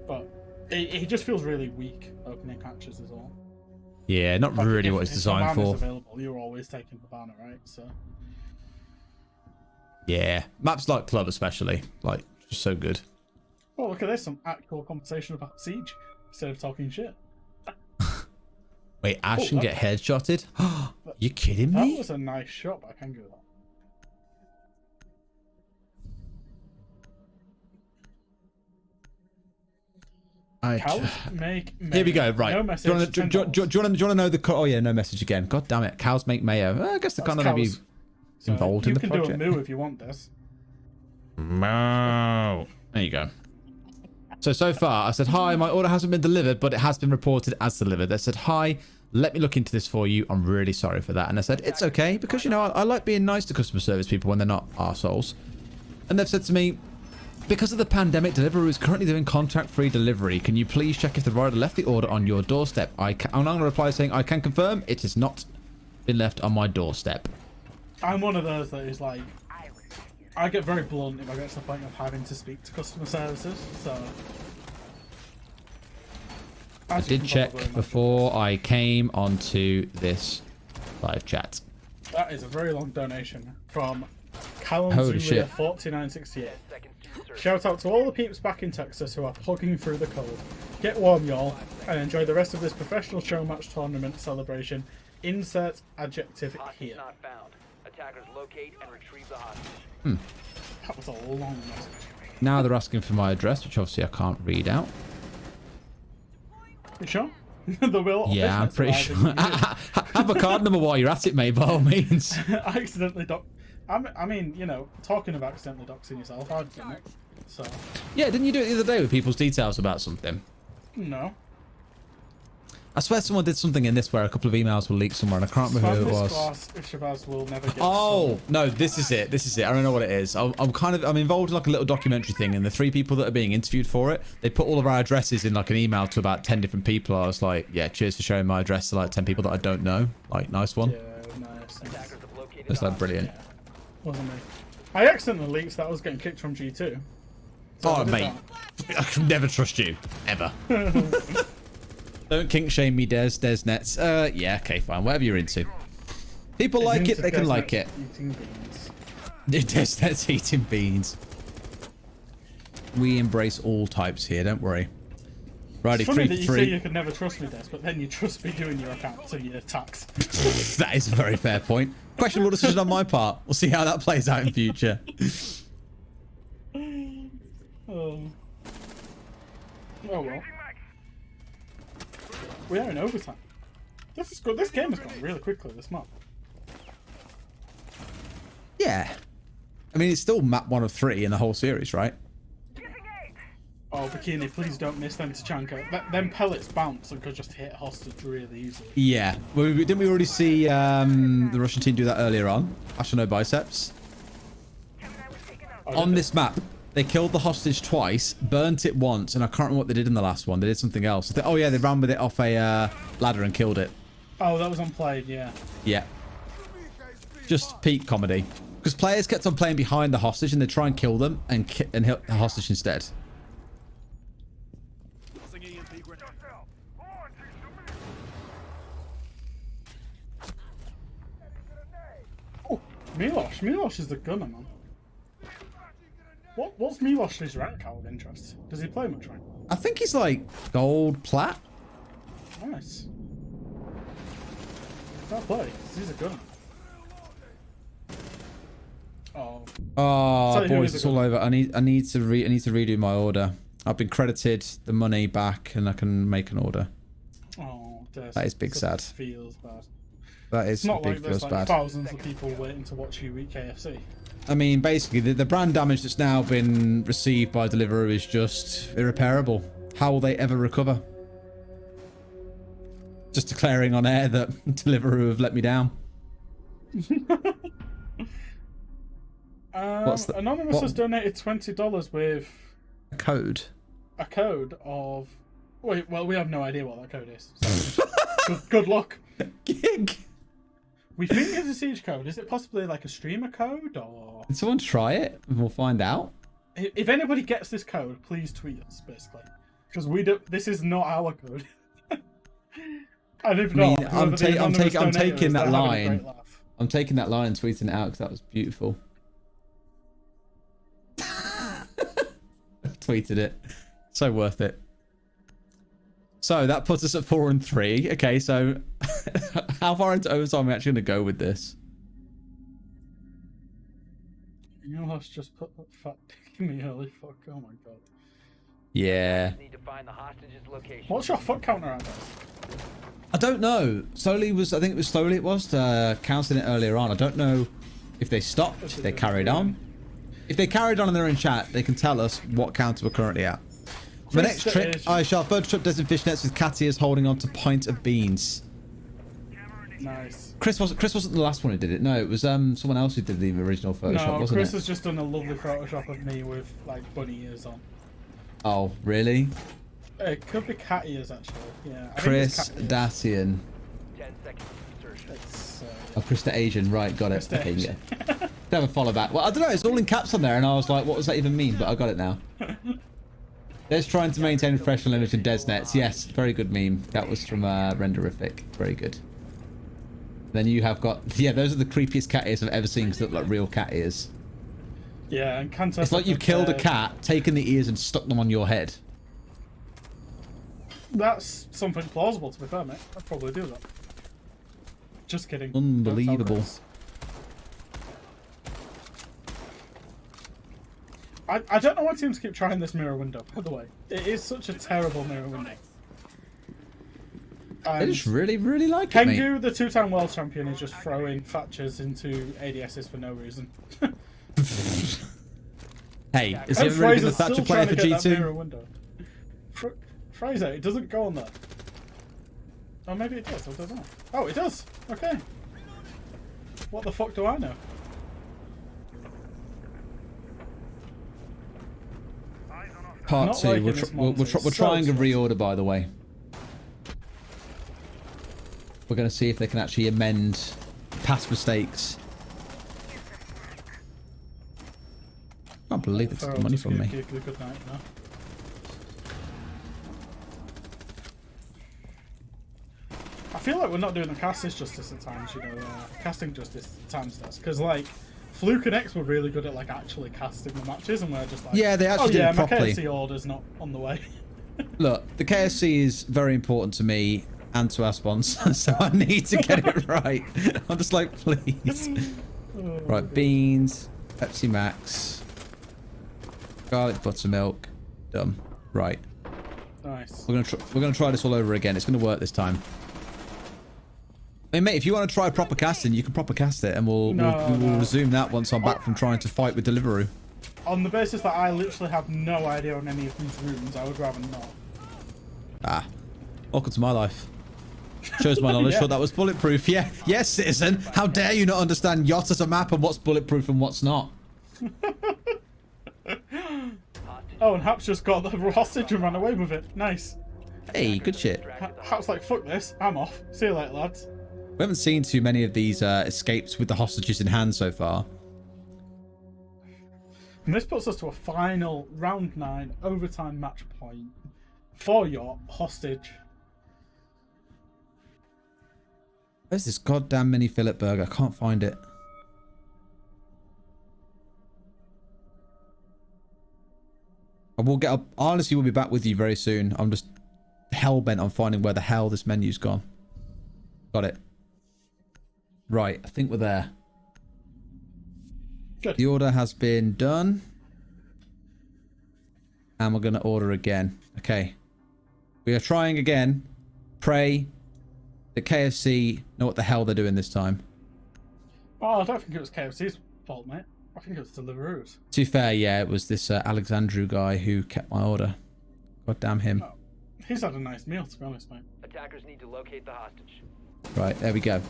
But it just feels really weak opening hatches as well. Yeah, not Like, really if- what it's if designed the banner's for. available, you're always taking the banner, right? So Yeah, maps like Club especially, like, just so good. well, look at this, some actual conversation about Siege instead of talking shit. Wait, Ash Oh, can get headshotted? You kidding That me? was a nice shot by Kangaroo. Cows make mayo. Here we go. Right. No do message. you want to know the? Oh yeah, no message again. God damn it. Cows make mayo. I guess they're kind of maybe cows. So involved in the You project. can do a moo if you want this. Moo. There you go. So far, I said, hi, my order hasn't been delivered, but it has been reported as delivered. They said, hi, let me look into this for you. I'm really sorry for that. And I said, it's okay, because, you know, I like being nice to customer service people when they're not arseholes. And they've said to me, because of the pandemic, Deliveroo is currently doing contact-free delivery. Can you please check if the rider left the order on your doorstep? I'm going to reply saying, I can confirm it has not been left on my doorstep. I'm one of those that is like, I get very blunt if I get to the point of having to speak to customer services, so... I did check before I came onto this live chat. That is a very long donation from Callum Holy shit. 4968. Shout out to all the peeps back in Texas who are plugging through the cold. Get warm, y'all, and enjoy the rest of this professional show match tournament celebration. Insert adjective here. Attackers locate and retrieve the hostage. That was a long message. Now they're asking for my address, which obviously I can't read out. You sure? The will of Yeah, I'm business pretty arriving sure. in Have a card number while you're at it, mate, by all means. I accidentally I mean, you know, talking of accidentally doxing yourself, I've done it. So, Yeah, didn't you do it the other day with people's details about something? no. I swear someone did something in this where a couple of emails were leaked somewhere, and I can't remember who it was. Class, if Shabazz will never get Oh sold. no, this is it. This is it. I don't know what it is. I'm involved in like a little documentary thing, and the 3 people that are being interviewed for it, they put all of our addresses in like an email to about 10 different people. I was like, yeah, cheers for sharing my address to like 10 people that I don't know. Like, nice one. Yeah, nice. It's like brilliant. Yeah, wasn't me. I accidentally leaked that I was getting kicked from G2. So I Oh did mate, I can never trust you ever. Don't kink shame me, Desnets. Yeah, okay, fine. Whatever you're into. People He's like it, into they can Desnets like it. eating beans. Desnets eating beans. We embrace all types here, don't worry. Righty, It's funny 3 that for you 3. say you can never trust me, Des, but then you trust me doing your accounts and your attacks. That is a very fair point. Questionable decision on my part. We'll see how that plays out in future. Oh well. We are in overtime. This is good. This game has gone really quickly this month. Yeah. I mean, it's still map 1 of 3 in the whole series, right? Oh, Bikini, please don't miss them to Chanka. Them pellets bounce and could just hit hostage really easily. Yeah. Well, didn't we already see the Russian team do that earlier on? Actually, no biceps. Oh, On did this map, they killed the hostage twice, burnt it once, and I can't remember what they did in the last one. They did something else. Oh yeah, they ran with it off a ladder and killed it. Oh, that was unplayed, yeah. Yeah. Just peak comedy. Because players kept on playing behind the hostage and they try and kill them and hit the hostage instead. Oh, Milosh. Milosh is the gunner, man. What's Milosh's rank out of interest? Does he play much rank? I think he's like gold plat. Nice. Fair play. He's a gunner. Oh. Oh, Tell you who boys, is a it's all gunner. over. I need to redo my order. I've been credited the money back, and I can make an order. Oh, That is big sad. Feels bad. That It's is not big like there's feels like bad. thousands of people waiting to watch you eat KFC. I mean, basically, the brand damage that's now been received by Deliveroo is just irreparable. How will they ever recover? Just declaring on air that Deliveroo have let me down. What's the- Anonymous what- has donated $20 with A code. a code of. Wait, well, we have no idea what that code is. So good luck. Gig. We think it's a siege code. Is it possibly like a streamer code or? Can someone try it and we'll find out? If anybody gets this code, please tweet us, basically, because we don't. This is not our code. And if I mean, not, I'm whoever the anonymous donator taking is, that they're having a line. great laugh. I'm taking that line and tweeting it out because that was beautiful. Tweeted it. So worth it. So that puts us at 4 and 3. Okay, so how far into overtime are we actually going to go with this? You'll just put that fat dick in me early. Fuck. Oh my god. Yeah. Need to find the hostage's location. What's your foot counter at, guys? I don't know. Slowly was, I think it was slowly it was counting it earlier on. I don't know if they stopped, if they carried on. If they carried on and they're in chat, they can tell us what counter we're currently at. My next trick, I shall Photoshop desert fishnets with cat ears holding on to pint of beans. Nice. Chris wasn't the last one who did it. No, it was someone else who did the original Photoshop, No, wasn't Chris it? has just done a lovely Photoshop of me with like bunny ears on. Oh, really? It could be cat ears actually. Yeah. I think Chris it's cat ears. Dacian. 10 seconds to insertion. It's, Oh, Chris the Asian, right, got it. Chris the Okay, Asian. yeah. Never follow back. Well, I don't know, it's all in caps on there, and I was like, what does that even mean? But I got it now. There's trying to maintain professional image in DesNets. Yes, very good meme. That was from Renderific. Very good. Then you have got, yeah, those are the creepiest cat ears I've ever seen because they look like real cat ears. Yeah, and Kanto. It's like you've killed a cat, taken the ears and stuck them on your head. That's something plausible, to be fair, mate. I'd probably do that. Just kidding. Unbelievable. Don't tell Chris. I don't know why teams keep trying this mirror window, by the way. It is such a terrible mirror window. I just really, really like it, mate. Kengu, the two-time world champion, is just throwing Thatchers into ADSs for no reason. Hey, is he And ever really Fraser's going to Thatcher still player trying for to get that mirror G2? window. Fraser, it doesn't go on there. Oh, maybe it does. I don't know. Oh, it does. Okay. What the fuck do I know? Part Not 2. liking We're, this we're, we're, monster. we're So trying a sweaty. reorder, by the way. We're going to see if they can actually amend past mistakes. I can't believe they took the Farrell money just from gave me. Giggle a good night, you know? I feel like we're not doing the casters justice at times, you know, casting justice at times does, because like Fluke and X were really good at like actually casting the matches, and we're just like, Yeah, they actually oh did yeah, it my properly. KFC order's not on the way. Look, the KFC is very important to me and to our sponsor, so I need to get it right. I'm just like, please. Right, beans, Pepsi Max, garlic buttermilk, done. Right, Nice. we're gonna try this all over again. It's gonna work this time. I mean, mate, if you want to try proper casting, you can proper cast it, and we'll resume that once I'm back from trying to fight with Deliveroo. On the basis that I literally have no idea on any of these rooms, I would rather not. Ah, welcome to my life. Shows my knowledge. Yeah. Thought that was bulletproof. Yeah, yes, citizen. How dare you not understand yacht as a map and what's bulletproof and what's not? Oh, and Hap's just got the hostage and ran away with it. Nice. Hey, good shit. Hap's like, fuck this, I'm off. See you later, lads. We haven't seen too many of these escapes with the hostages in hand so far. And this puts us to a final round 9 overtime match point for your hostage. Where's this goddamn mini fillet burger? I can't find it. I will get up. Honestly, we'll be back with you very soon. I'm just hell bent on finding where the hell this menu's gone. Got it. Right, I think we're there. Good. The order has been done. And we're going to order again. Okay. We are trying again. Pray that KFC know what the hell they're doing this time. Oh, I don't think it was KFC's fault, mate. I think it was Deliveroo's. To be fair, yeah, it was this Alexandru guy who kept my order. God damn him. Oh, he's had a nice meal, to be honest, mate. Attackers need to locate the hostage. Right, there we go.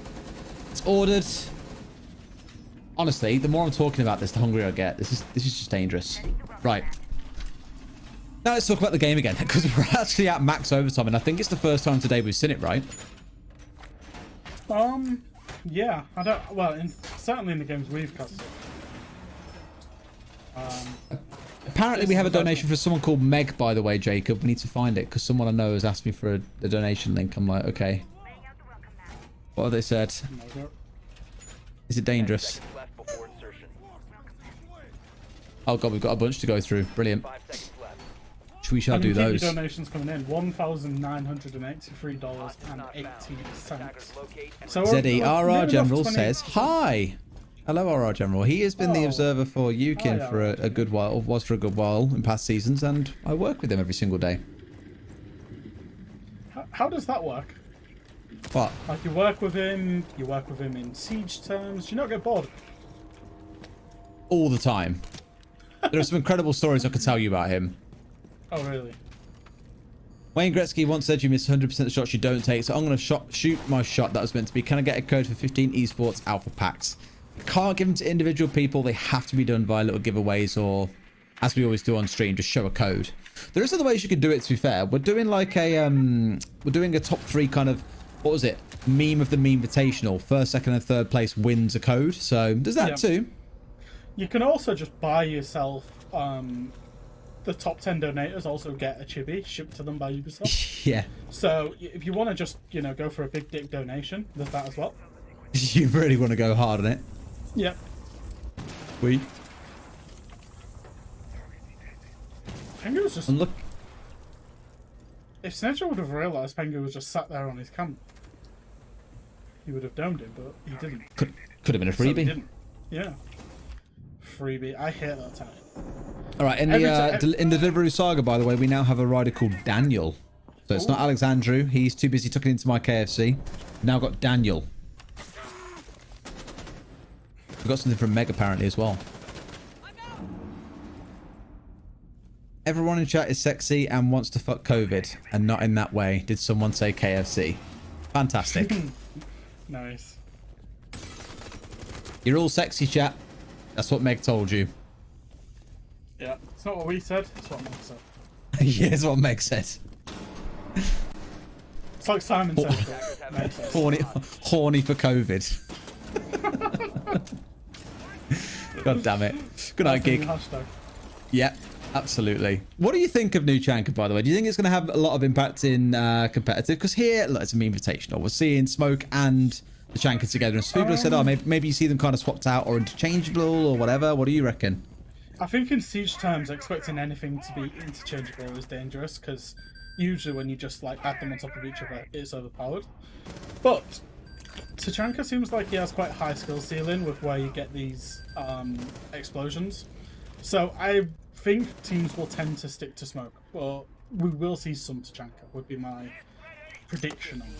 It's ordered. Honestly, the more I'm talking about this, the hungrier I get. This is just dangerous. Right. Now let's talk about the game again, because we're actually at max overtime, and I think it's the first time today we've seen it, right? Yeah, I don't. Well, certainly in the games we've casted. Apparently we have a donation for someone called Meg, by the way, Jacob. We need to find it, because someone I know has asked me for a donation link. I'm like, okay. What have they said? Is it dangerous? Seconds left before insertion. Oh god, we've got a bunch to go through. Brilliant. 5 seconds left. We shall do keep your those. donations coming in. $1,983.80. So ZERR General says hi. Hello, RR General. He has been the observer for UKIN for a good while, or was for a good while in past seasons, and I work with him every single day. How does that work? What? Like you work with him in siege terms. Do you not get bored? All the time. There are some incredible stories I could tell you about him. Oh, really? Wayne Gretzky once said you miss 100% of the shots you don't take, so I'm going to shoot my shot that was meant to be. Can I get a code for 15 esports alpha packs? Can't give them to individual people. They have to be done via little giveaways, or as we always do on stream, just show a code. There is other ways you could do it, to be fair. We're doing like a top 3 kind of, what was it? Meme of the Memevitational. First, second, and third place wins a code. So there's that too. You can also just buy yourself. The top 10 donators also get a chibi shipped to them by Ubisoft. Yeah. So if you want to just go for a big dick donation, there's that as well. You really want to go hard on it. Yep. We. Pengu was just. And look. If Snedger would have realised Pengu was just sat there on his camp, he would have domed him, but he didn't. Could have been a So he freebie. didn't. Yeah. Freebie. I hate that time. All right, in the Deliveroo saga, by the way, we now have a rider called Daniel. So it's not Alexandru. He's too busy tucking into my KFC. We've now got Daniel. We've got something from Meg apparently as well. Everyone in chat is sexy and wants to fuck COVID, and not in that way. Did someone say KFC? Fantastic. Nice. You're all sexy, chat. That's what Meg told you. Yeah. It's not what we said. It's what Meg said. Yeah, it's what Meg said. It's like Simon said. Meg said. Horny for COVID. God damn it. Good night, Gig. Hashtag. Yep, absolutely. What do you think of New Chanka, by the way? Do you think it's going to have a lot of impact in competitive? Because here, look, it's a Memevitational. We're seeing Smoke and the Chanka together. And some people have said, oh, maybe you see them kind of swapped out or interchangeable or whatever. What do you reckon? I think in siege terms, expecting anything to be interchangeable is dangerous, because usually when you just like add them on top of each other, it's overpowered. But Tachanka seems like he has quite high skill ceiling with where you get these explosions. So I think teams will tend to stick to Smoke, but we will see some Tachanka, would be my prediction on it.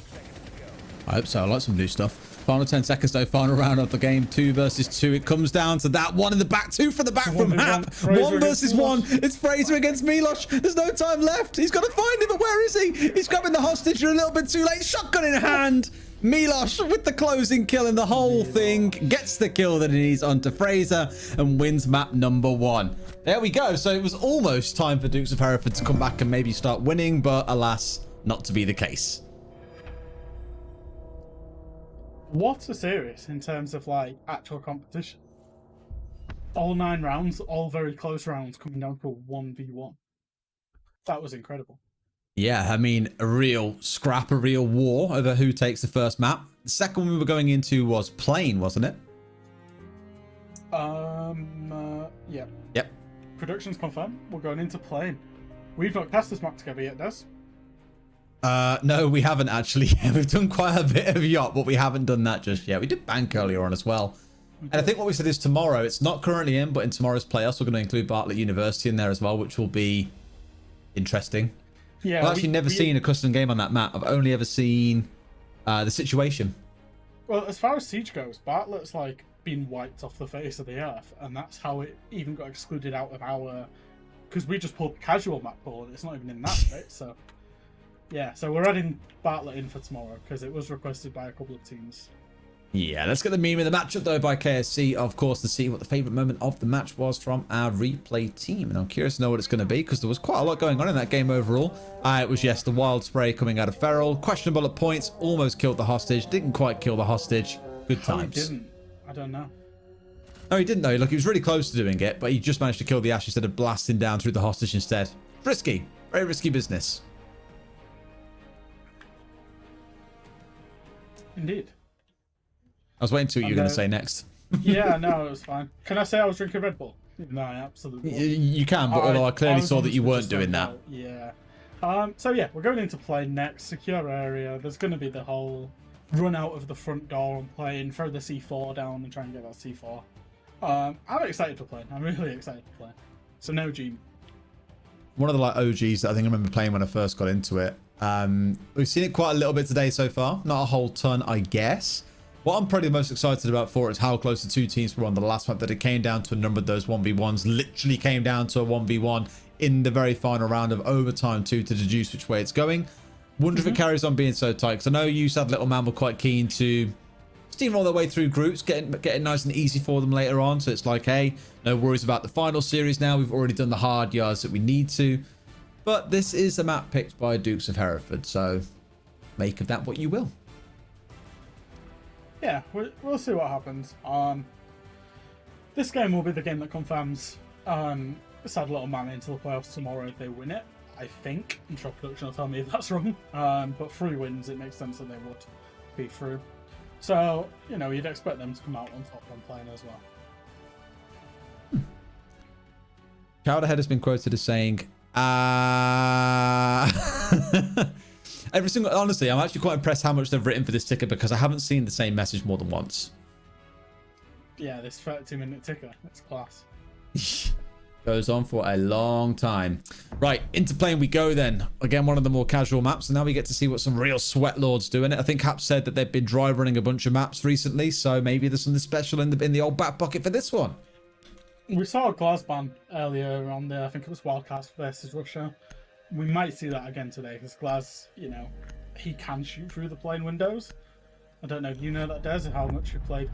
I hope so. I like some new stuff. Final 10 seconds though. Final round of the game. 2 versus 2. It comes down to that one in the back. 2 for the back from Hap. 1 versus 1. It's Fraser against Milos. There's no time left. He's got to find him, but where is he? He's grabbing the hostage. You're a little bit too late. Shotgun in hand. Milos with the closing kill and the whole thing. Gets the kill that he needs onto Fraser and wins map number 1. There we go. So it was almost time for Dukes of Hereford to come back and maybe start winning, but alas, not to be the case. What a series in terms of like actual competition. All 9 rounds, all very close rounds, coming down to a 1v1. That was incredible. Yeah, I mean, a real scrap, a real war over who takes the first map. The second one we were going into was Plain, wasn't it? Yeah. Yep. Production's confirmed. We're going into playing. We've not cast this map together yet, Des. No, we haven't actually. We've done quite a bit of yacht, but we haven't done that just yet. We did bank earlier on as well. And I think what we said is tomorrow, it's not currently in, but in tomorrow's playoffs, we're going to include Bartlett University in there as well, which will be interesting. Yeah, I've actually never seen a custom game on that map. I've only ever seen the situation. Well, as far as Siege goes, Bartlett's like been wiped off the face of the earth, and that's how it even got excluded out of our... Because we just pulled the casual map pool, and it's not even in that, right? So, yeah, so we're adding Bartlett in for tomorrow, because it was requested by a couple of teams. Yeah, let's get the meme of the matchup though by KSC, of course, to see what the favourite moment of the match was from our replay team. And I'm curious to know what it's going to be because there was quite a lot going on in that game overall. It was, yes, the wild spray coming out of Feral, questionable at points, almost killed the hostage, didn't quite kill the hostage. Good times. He didn't. I don't know. No, he didn't though. Look, he was really close to doing it, but he just managed to kill the Ash instead of blasting down through the hostage instead. Risky. Very risky business. Indeed. I was waiting to see what you were going to say next. Yeah, no, it was fine. Can I say I was drinking Red Bull? No, I absolutely wasn't. You can, but although I clearly was saw that you honestly weren't just doing like, that. Yeah. So yeah, we're going into play next. Secure area. There's going to be the whole run out of the front door and play and throw the C4 down and try and get that C4. I'm excited to play. I'm really excited to play. So no Gene. One of the like OGs that I think I remember playing when I first got into it. We've seen it quite a little bit today so far. Not a whole ton, I guess. What I'm probably the most excited about for it is how close the two teams were on the last map, that it came down to a number of those 1v1s. Literally came down to a 1v1 in the very final round of overtime too, to deduce which way it's going. Wonder if it carries on being so tight, because I know you said Little Man were quite keen to steamroll their way through groups, getting nice and easy for them later on. So it's like, hey, no worries about the final series now. We've already done the hard yards that we need to. But this is a map picked by Dukes of Hereford, so make of that what you will. Yeah, we'll see what happens. This game will be the game that confirms Sad Little Man into the playoffs tomorrow if they win it, I think. I'm sure production will tell me if that's wrong. But 3 wins, it makes sense that they would be through. So, you know, you'd expect them to come out on top when playing as well. Chowderhead has been quoted as saying, every single, honestly, I'm actually quite impressed how much they've written for this ticker, because I haven't seen the same message more than once. Yeah, this 30-minute ticker, it's class. Goes on for a long time. Right, into playing we go then. Again, one of the more casual maps, and now we get to see what some real sweat lords do in it. I think Hap said that they've been dry running a bunch of maps recently, so maybe there's something special in the old back pocket for this one. We saw a Glaz ban earlier on there. I think it was Wildcats versus Russia. We might see that again today, because Glaz, you know, he can shoot through the plane windows. I don't know if you know that, Des, how much you played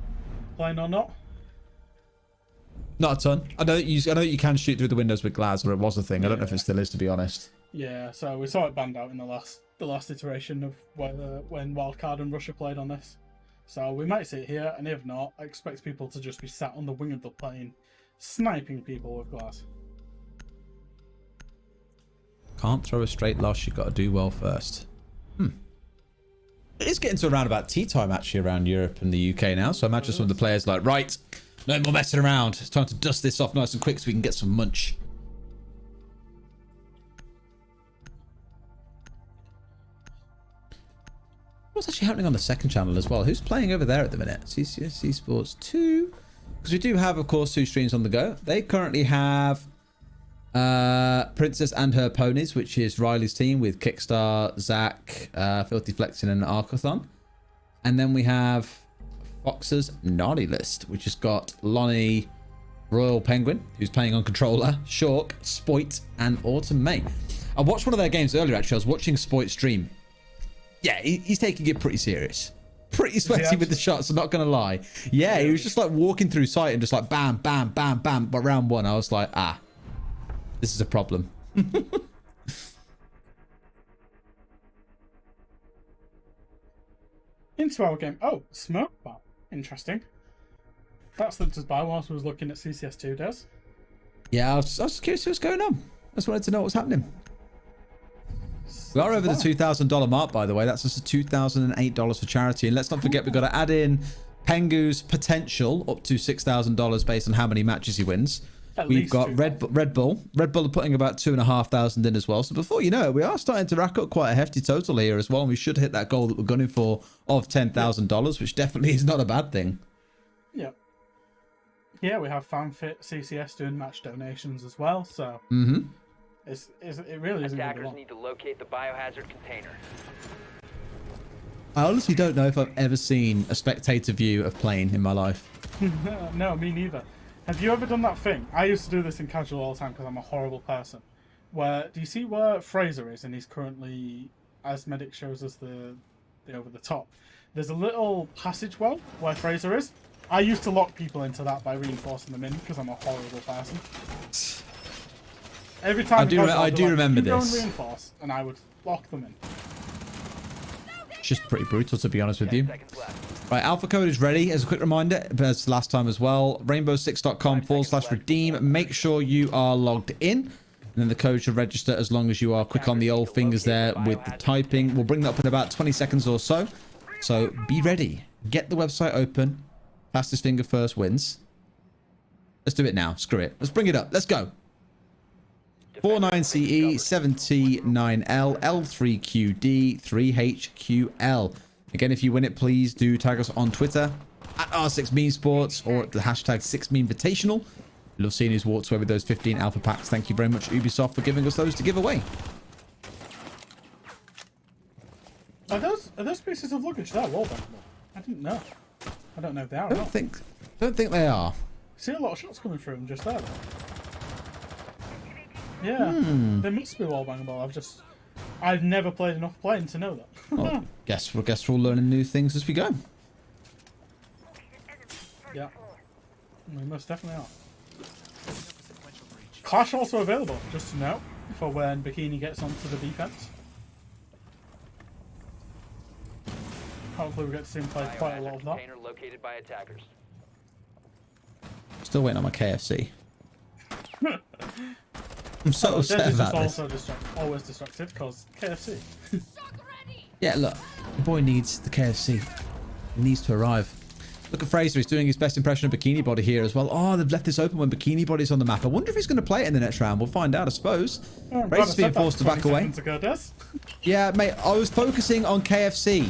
plane or not. Not a ton. I know that you can shoot through the windows with Glaz, or it was a thing. I don't know if it still is, to be honest. Yeah, so we saw it banned out in the last iteration of when Wildcard and Russia played on this. So we might see it here, and if not, I expect people to just be sat on the wing of the plane, sniping people with Glaz. Can't throw a straight loss. You've got to do well first. It is getting to around about tea time, actually, around Europe and the UK now. So I imagine some of the players like, right, no more messing around. It's time to dust this off nice and quick so we can get some munch. What's actually happening on the second channel as well? Who's playing over there at the minute? CCSC Sports 2. Because we do have, of course, 2 streams on the go. They currently have Princess and Her Ponies, which is Riley's team with Kickstar, Zach, Filthy Flexing, and Arcathon. And then we have Fox's Naughty List, which has got Lonnie, Royal Penguin, who's playing on controller, Shork, Spoit, and Autumn May. I watched one of their games earlier, actually. I was watching Spoit stream. Yeah, he's taking it pretty serious. Pretty sweaty with the shots, I'm not going to lie. Yeah, he was just like walking through sight and just like bam, bam, bam, bam. But round 1, I was like, this is a problem. Into our game. Oh, smoke bar. Interesting. That's the buy whilst I was looking at CCS2, Des. Yeah, I was curious what's going on. I just wanted to know what's happening. We are over the $2,000 mark, by the way. That's just $2,008 for charity. And let's not forget, we've got to add in Pengu's potential up to $6,000 based on how many matches he wins. At We've least got 2,000. Red Bull. Red Bull are putting about 2,500 in as well. So before you know it, we are starting to rack up quite a hefty total here as well. And we should hit that goal that we're gunning for of $10,000, which definitely is not a bad thing. Yeah. Yeah, we have FanFit CCS doing match donations as well. So it really isn't going to be Attackers long. need to locate the biohazard container. I honestly don't know if I've ever seen a spectator view of playing in my life. No, me neither. Have you ever done that thing? I used to do this in casual all the time because I'm a horrible person. Where, do you see where Fraser is? And he's currently, as Medic shows us the over the top. There's a little passageway where Fraser is. I used to lock people into that by reinforcing them in because I'm a horrible person. Every time I do remember "You go and this. reinforce," and I would lock them in. It's just pretty brutal, to be honest with 10 you. seconds left. Right, alpha code is ready. As a quick reminder, as last time as well, rainbow6.com/redeem. Make sure you are logged in. And then the code should register as long as you are quick on the old fingers there with the typing. We'll bring that up in about 20 seconds or so. So be ready. Get the website open. Fastest finger first wins. Let's do it now. Screw it. Let's bring it up. Let's go. 49CE, 79L, L3QD, 3HQL. Again, if you win it, please do tag us on Twitter at R6MemeSports or at the hashtag 6Memevitational. Love seeing who's walked away with those 15 alpha packs. Thank you very much, Ubisoft, for giving us those to give away. Are those pieces of luggage there wallbangable? I didn't know. I don't know if they are. I don't think they are. See a lot of shots coming through them just there. Yeah, they must be wallbangable. I've never played enough playing to know that. Well, guess we're learning new things as we go. Yeah, we most definitely are. Clash also available, just to note, for when Bikini gets onto the defense. Hopefully we get to see him play quite a lot of that. Container located by attackers. Still waiting on my KFC. I'm so Des upset is just about this. also always distracted because KFC. Yeah, look, the boy needs the KFC. He needs to arrive. Look at Fraser, he's doing his best impression of Bikini Body here as well. Oh, they've left this open when Bikini Body's on the map. I wonder if he's going to play it in the next round. We'll find out, I suppose. Fraser's being forced to back away. Yeah, mate, I was focusing on KFC.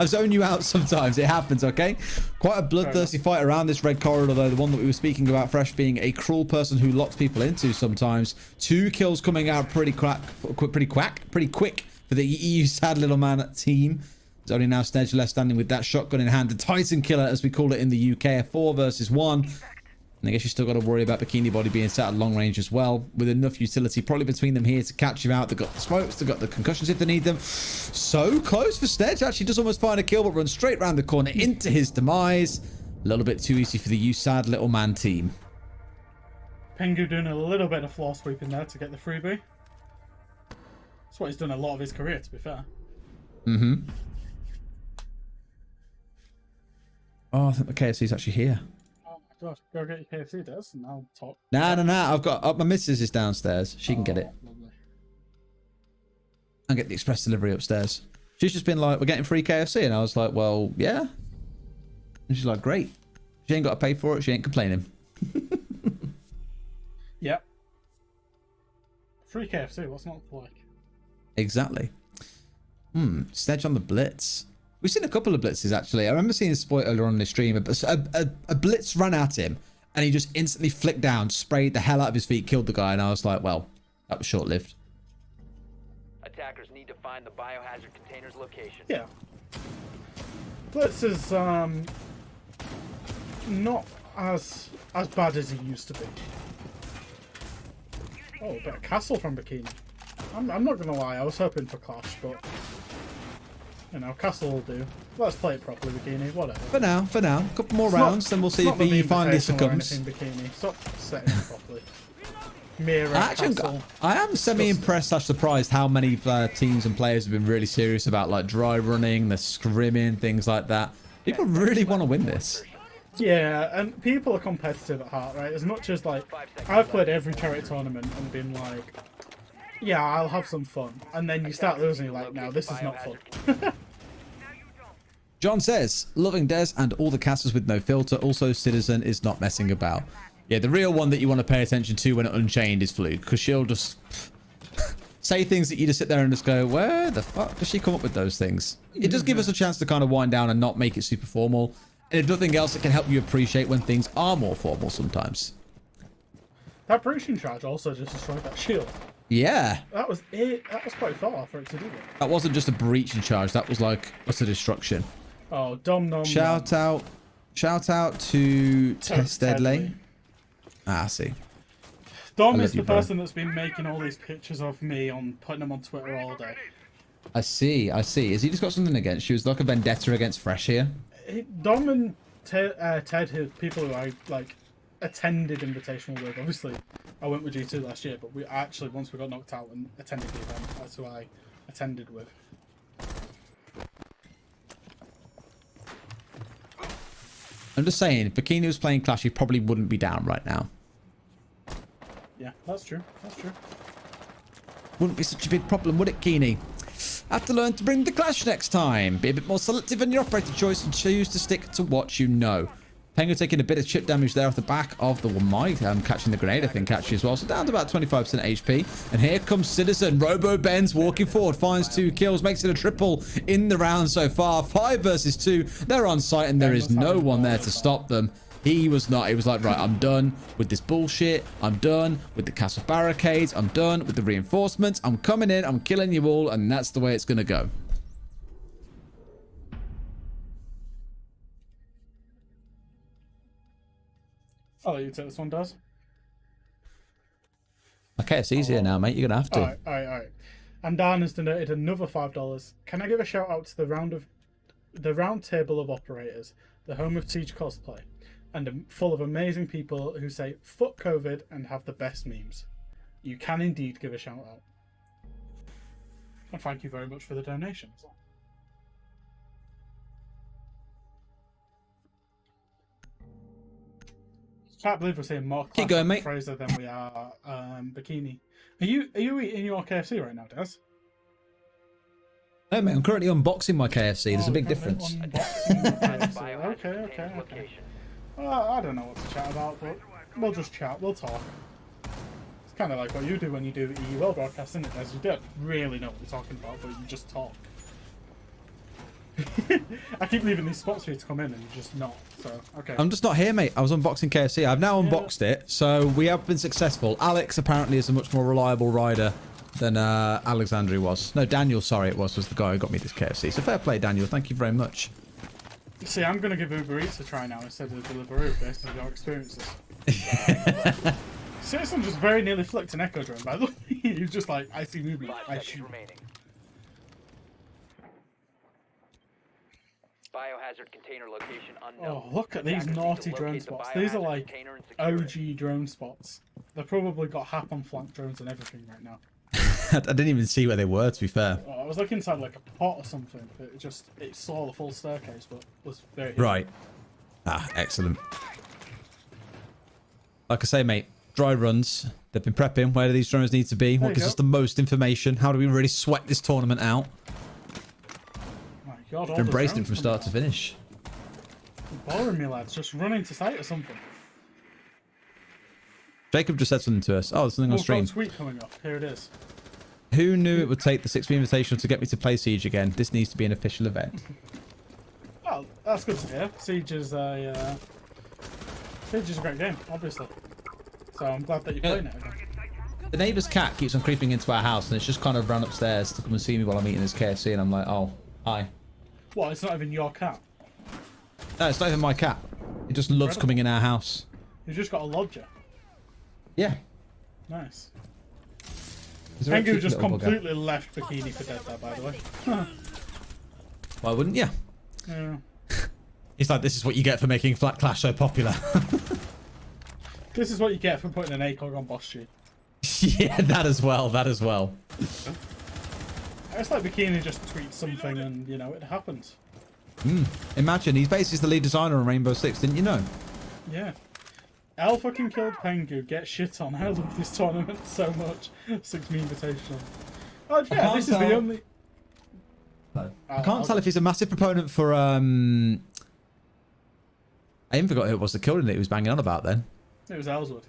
I zone you out sometimes. It happens, okay? Quite a bloodthirsty fight around this red corridor, though. The one that we were speaking about, Fresh, being a cruel person who locks people into sometimes. 2 kills coming out pretty quick for the EU sad little man team. There's only now Snedge left standing with that shotgun in hand. The Titan Killer, as we call it in the UK, a 4 versus 1. And I guess you still got to worry about Bikini Body being set at long range as well, with enough utility probably between them here to catch you out. They've got the smokes, they've got the concussions if they need them. So close for Snedge. Actually does almost find a kill, but runs straight around the corner into his demise. A little bit too easy for the sad little man team. Pengu doing a little bit of floor sweeping there to get the freebie. That's what he's done a lot of his career, to be fair. Oh, I think the KFC's actually here. Oh my god, go get your KFC, Des, and I'll talk. Nah. I've got my missus is downstairs. She can get it. Lovely. And get the express delivery upstairs. She's just been like, we're getting free KFC. And I was like, well, yeah. And she's like, great. She ain't got to pay for it. She ain't complaining. Yep. Free KFC, what's not to like? Exactly. Snedge on the blitz. We've seen a couple of blitzes, actually. I remember seeing Spoit earlier on the stream. A blitz ran at him, and he just instantly flicked down, sprayed the hell out of his feet, killed the guy, and I was like, well, that was short-lived. Attackers need to find the biohazard container's location. Yeah. Blitz is not as bad as he used to be. Oh, a bit of castle from Bikini. I'm not gonna lie, I was hoping for Clash, but you know, castle will do. Let's play it properly, Bikini. Whatever. For now. A couple more rounds, then we'll see if he finally succumbs. Bikini. Stop setting it properly. Mirror castle. I am semi-impressed / surprised how many teams and players have been really serious about like dry running, the scrimming, things like that. People really want to win this. Yeah, and people are competitive at heart, right? As much as like I've played every charity tournament and been like, yeah, I'll have some fun, and then you start losing, you're like, no, this is not fun. John says, loving Des and all the casters with no filter. Also, Citizen is not messing about. Yeah, the real one that you want to pay attention to when Unchained is Fluke, because she'll just say things that you just sit there and just go, where the fuck does she come up with those things? It does give us a chance to kind of wind down and not make it super formal. And if nothing else, it can help you appreciate when things are more formal sometimes. That breaching charge also just destroyed that shield. Yeah. That was it. That was quite far for it to do that. That wasn't just a breaching charge. That was like utter destruction. Oh, Dom Nom. Shout out to Test Deadly. Ah, I see. Dom I is love you, the bro. person that's been making all these pictures of me on putting them on Twitter all day. I see. Has he just got something against you? Is like a vendetta against Fresh here? Dom and Ted, people who I like attended Invitational with. Obviously, I went with G2 last year, but we actually, once we got knocked out and attended the event, that's who I attended with. I'm just saying, if Bikini was playing Clash, he probably wouldn't be down right now. Yeah, that's true. That's true. Wouldn't be such a big problem, would it, Keeney? Have to learn to bring the Clash next time. Be a bit more selective in your operator choice and choose to stick to what you know. Pengu taking a bit of chip damage there off the back of the Might. Catching the grenade, I think, actually, as well. So down to about 25% HP. And here comes Citizen. Robo Benz walking forward. Finds 2 kills. Makes it a triple in the round so far. 5 versus 2. They're on site and there is no one there to stop them. He was not. He was like, right, I'm done with this bullshit. I'm done with the castle barricades. I'm done with the reinforcements. I'm coming in. I'm killing you all. And that's the way it's going to go. I'll let you take this one, Daz. Okay, it's easier now, mate. You're going to have to. All right. And Dan has donated another $5. Can I give a shout out to the round table of operators, the home of Siege cosplay, and full of amazing people who say fuck COVID and have the best memes. You can indeed give a shout out. And thank you very much for the donations. Can't believe we're saying more Keep going, mate. Fraser than we are Bikini. Are you eating your KFC right now, Des? No, mate. I'm currently unboxing my KFC. There's a big difference. Okay. Well, I don't know what to chat about, but we'll just chat. We'll talk. It's kind of like what you do when you do EUL broadcast, isn't it, Des? You don't really know what you're talking about, but you just talk. I keep leaving these spots for you to come in and you're just not. So, okay. I'm just not here, mate. I was unboxing KFC. I've now unboxed it, so we have been successful. Alex apparently is a much more reliable rider than Alexandria was. No, Daniel, sorry, was the guy who got me this KFC. So fair play, Daniel. Thank you very much. See, I'm going to give Uber Eats a try now instead of Deliveroo based on your experiences. Citizen just very nearly flicked an echo drone, by the way. He was just like, I see movement, I shoot. Biohazard container location unknown. Oh, look at these naughty drone spots. These are like OG drone spots. They've probably got hap on flank drones and everything right now. I didn't even see where they were, to be fair. Oh, I was looking inside like a pot or something, but it saw the full staircase, but was very hidden. Right. Ah, excellent. Like I say, mate, dry runs. They've been prepping. Where do these drones need to be? What gives us the most information? How do we really sweat this tournament out? My God, They're embracing it from start to finish. Boring me, lads. Just run into sight or something. Jacob just said something to us. Oh, there's something on stream. Got a tweet coming up. Here it is. Who knew it would take the 6 Memevitational to get me to play Siege again? This needs to be an official event. Well, that's good to hear. Siege is a great game, obviously. So I'm glad that you're playing it again. The neighbour's cat keeps on creeping into our house, and it's just kind of run upstairs to come and see me while I'm eating his KFC, and I'm like, oh, hi. What, it's not even your cat? No, it's not even my cat. It just loves coming in our house. You've just got a lodger. Yeah. Nice. He's a very Pengu cute just little bugger. completely left Bikini for dead there, by the way. Why wouldn't you? Yeah. He's like, this is what you get for making Flat Clash so popular. This is what you get for putting an ACOG on Boss G. Yeah, that as well, that as well. It's like Bikini just tweets something and, you know, it happens. Imagine, he's basically the lead designer on Rainbow Six, didn't you know? Yeah. L fucking killed Pengu. Get shit on. I love this tournament so much. 6 Memevitational. Oh yeah, this is the only... I can't tell if he's a massive proponent for, I even forgot who it was that killed him that he was banging on about then. It was Ellswood.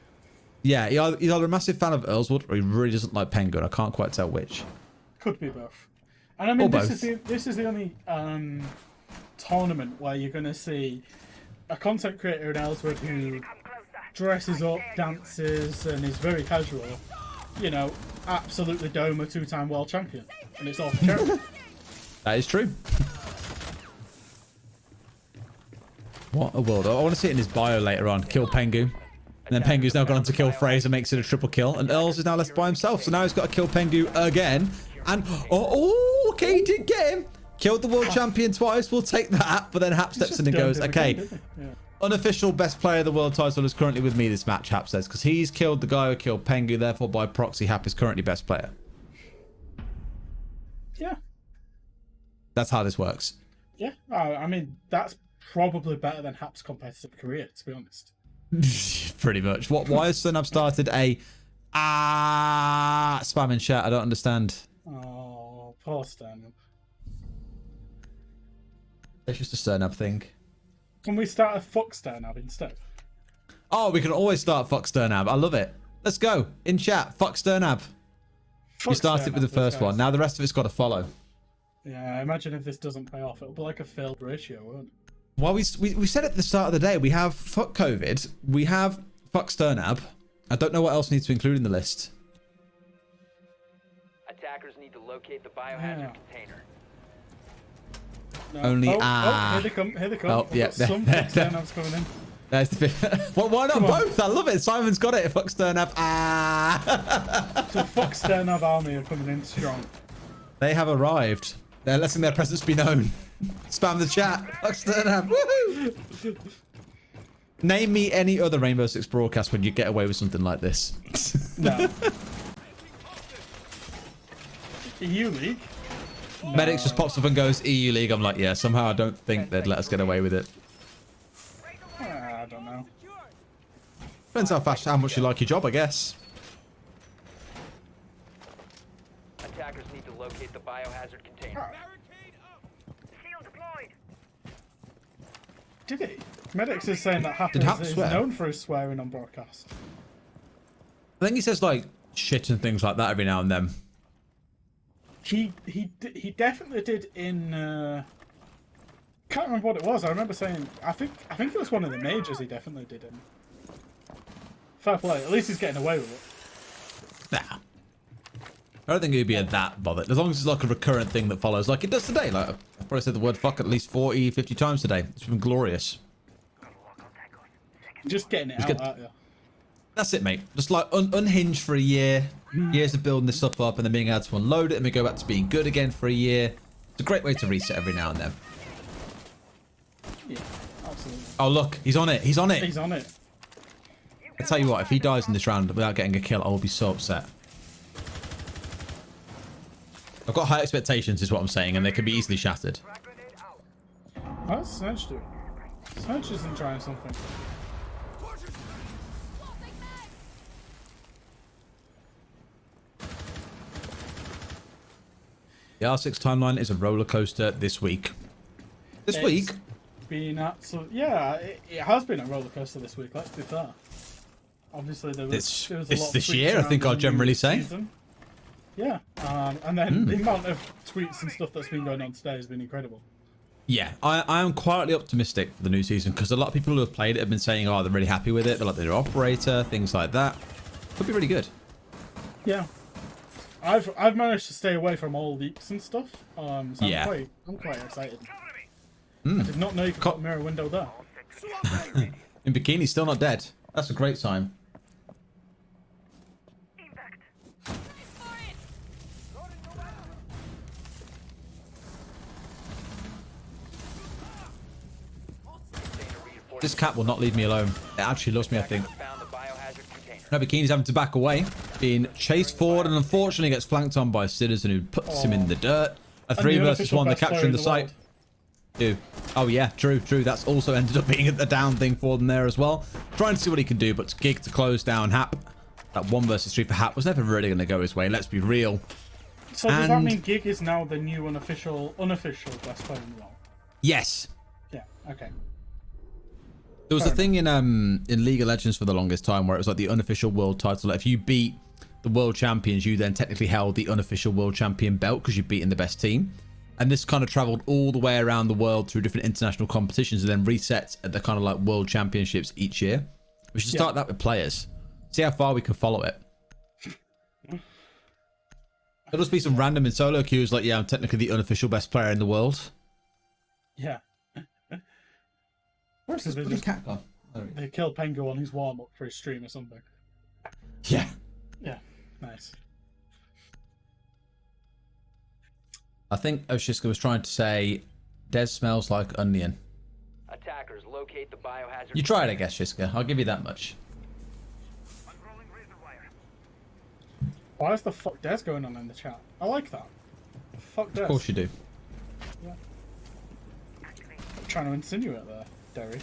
Yeah, he's either a massive fan of Earlswood or he really doesn't like Penguin. I can't quite tell which. Could be both. And I mean, Or this is the only tournament where you're going to see a content creator in Ellswood who dresses up, dances, and is very casual. You know, absolutely dome a 2-time world champion, and it's all for charity. That is true. What a world. I want to see it in his bio later on. Kill Pengu. And then Pengu's now gone on to kill Fraser, makes it a triple kill. And Earls is now left by himself. So now he's got to kill Pengu again. And, okay, he did get him. Killed the world champion twice. We'll take that. But then Hap steps in and goes, okay. Unofficial best player of the world title is currently with me this match, Hap says. Because he's killed the guy who killed Pengu. Therefore, by proxy, Hap is currently best player. Yeah. That's how this works. Yeah. I mean, that's probably better than Hap's competitive career, to be honest. Pretty much. Why has Sunab started a spam in chat? I don't understand. Oh, poor Sternum. It's just a Sternab thing. Can we start a fuck Sternab instead? Oh, we can always start fuck Sternab. I love it. Let's go. In chat, fuck Sternab. You started with the first one. Now the rest of it's got to follow. Yeah, imagine if this doesn't pay off. It'll be like a failed ratio, won't it? Well, we said at the start of the day, we have fuck COVID, we have fuck Sternab. I don't know what else needs to include in the list. Attackers need to locate the biohazard container. No. Only here they come. Here they come. Oh, yeah. Some fuck Sternab's coming in. There's the well, why not both? I love it. Simon's got it. Fuck Sternab. So fuck Sternab army are coming in strong. They have arrived. They're letting their presence be known. Spam the chat. Fuck Sternab. Woohoo! Name me any other Rainbow Six broadcast when you get away with something like this. No. EU League? No. Medics just pops up and goes, EU League. I'm like, yeah, somehow I don't think they'd let us get away with it. I don't know. Depends how much you like your job, I guess. Attackers need to locate the biohazard container. Did he? Medics is saying that Did Hap is swear? known for his swearing on broadcast. I think he says like shit and things like that every now and then. He definitely did in. Can't remember what it was. I remember saying. I think it was one of the majors. He definitely did in. Fair play. At least he's getting away with it. Nah. I don't think he'd be that bothered. As long as it's like a recurrent thing that follows, like it does today. Like I've probably said the word fuck at least 40, 50 times today. It's been glorious. Just getting it out, aren't you? That's it, mate. Just like unhinged for a year. Years of building this stuff up and then being able to unload it and we go back to being good again for a year. It's a great way to reset every now and then. Yeah, absolutely. Oh, look. He's on it. He's on it. He's on it. I tell you what, if he dies in this round without getting a kill, I will be so upset. I've got high expectations is what I'm saying, and they can be easily shattered. What's Snatch doing? Snatch isn't trying something. The R6 timeline is a roller coaster this week. This week? Been absolute, yeah, it has been a roller coaster this week. Let's be fair. Obviously, there was a lot of this tweets year, I around think the I'll new generally say. season. Yeah, and then the amount of tweets and stuff that's been going on today has been incredible. Yeah, I am quietly optimistic for the new season because a lot of people who have played it have been saying, oh, they're really happy with it. They're like their operator, things like that. Could be really good. Yeah, I've managed to stay away from all leaks and stuff. So yeah. I'm quite excited. I did not know you could put a mirror window there. In Bikini, still not dead. That's a great sign. This cat will not leave me alone. It actually loves me, I think. No, Bikini's having to back away, being chased forward, and unfortunately gets flanked on by a citizen who puts him in the dirt. A 3 versus 1, they're capturing the site. Oh yeah, true. That's also ended up being a down thing for them there as well. Trying to see what he can do, but Gig to close down Hap. That 1 versus 3 for Hap was never really going to go his way. Let's be real. So does that mean Gig is now the new unofficial best player in the world? Yes. Yeah. Okay. There was a thing in League of Legends for the longest time where it was like the unofficial world title. Like if you beat the world champions, you then technically held the unofficial world champion belt because you'd beaten the best team. And this kind of traveled all the way around the world through different international competitions and then resets at the kind of like world championships each year. We should start that with players. See how far we can follow it. There'll just be some random in solo queues like, yeah, I'm technically the unofficial best player in the world. Yeah. Where's this Bloody cat gone? They killed Pengu on his warm up for his stream or something. Yeah. Yeah. Nice. I think Oshiska was trying to say, Des smells like onion. Attackers locate the biohazard. You tried, I guess, Shiska. I'll give you that much. Why is the fuck Des going on in the chat? I like that. Fuck Des. Of course you do. Yeah. I'm trying to insinuate there, Derry.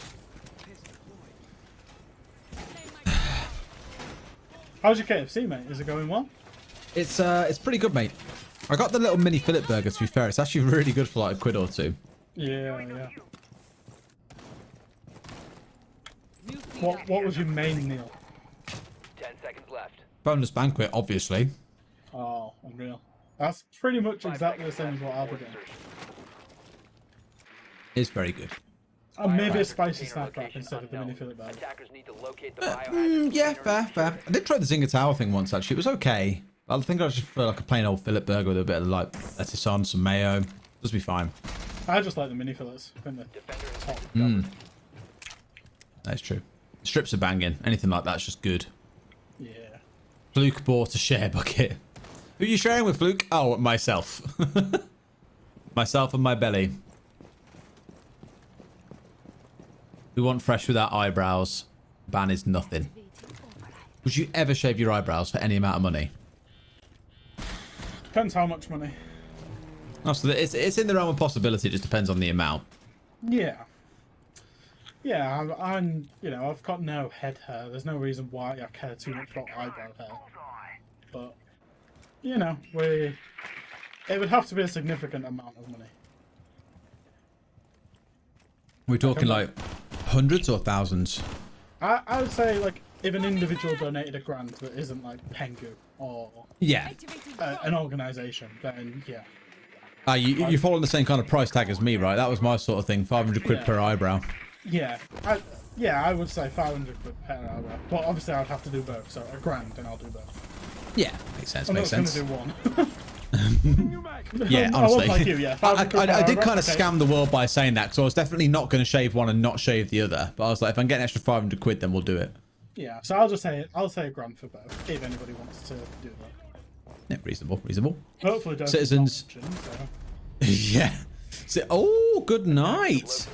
How's your KFC, mate? Is it going well? It's pretty good, mate. I got the little mini fillet burger, to be fair. It's actually really good for like £1 or £2. Yeah, yeah. What was your main meal? 10 seconds left. Boneless banquet, obviously. Oh, unreal. That's pretty much exactly the same as what I'll be doing. It's very good. Maybe a spicy snack wrap instead of the mini fillet burger. Attackers need to locate the biohazard. Yeah, fair. I did try the Zinger Tower thing once, actually. It was okay. I think I just prefer like a plain old fillet burger with a bit of like lettuce on, some mayo. Just be fine. I just like the mini fillets. I think they're top. That's true. Strips are banging. Anything like that's just good. Yeah. Fluke bought a share bucket. Who are you sharing with, Fluke? Oh, myself. Myself and my belly. We want fresh without eyebrows. Ban is nothing. Would you ever shave your eyebrows for any amount of money? Depends how much money. Oh, so it's in the realm of possibility. It just depends on the amount. Yeah. Yeah, I'm you know, I've got no head hair. There's no reason why I care too much about eyebrow hair. But, you know, it would have to be a significant amount of money. We're talking like hundreds or thousands? I would say, like, if an individual donated £1,000 that isn't like Pengu or Yeah. an organisation, then yeah. You fall on the same kind of price tag as me, right? That was my sort of thing. 500 quid per eyebrow. Yeah, I would say 500 quid per eyebrow. But obviously I'd have to do both, so £1,000 and I'll do both. Yeah, makes sense. I'm Makes not sense. going to do one. Yeah, I won't honestly. like you, yeah. I did kind of okay. scam the world by saying that, because I was definitely not going to shave one and not shave the other. But I was like, if I'm getting an extra 500 quid, then we'll do it. Yeah, so I'll say £1,000 for both, if anybody wants to do that. Yeah, reasonable. Hopefully, don't Citizens. Yeah. Oh, good night.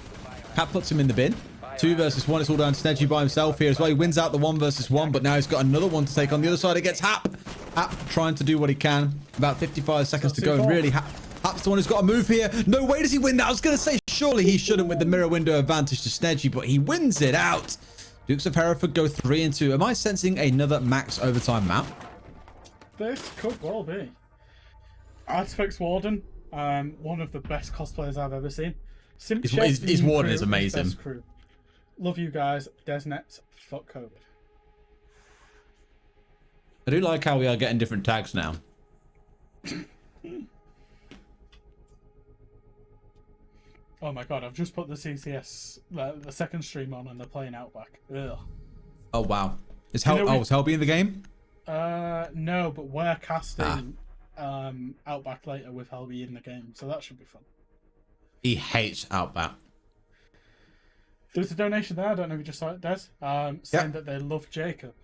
Cat puts him in the bin. 2 versus 1. It's all down to Snedgy by himself here as well. He wins out the 1 versus 1, but now he's got another one to take on the other side against Hap. Hap trying to do what he can. About 55 seconds to go. And really, Hap's the one who's got to move here. No way does he win that. I was going to say, surely he shouldn't with the mirror window advantage to Snedgy, but he wins it out. Dukes of Hereford go 3-2. Am I sensing another max overtime map? This could well be. Artifacts Warden, one of the best cosplayers I've ever seen. His Warden is amazing. Best crew. Love you guys. Desnet, fuck COVID. I do like how we are getting different tags now. Oh my god, I've just put the CCS, the second stream on and they're playing Outback. Ugh. Oh, wow. Is You know, is Helby in the game? No, but we're casting Outback later with Helby in the game, so that should be fun. He hates Outback. There was a donation there, I don't know if you just saw it, Des, saying that they love Jacob.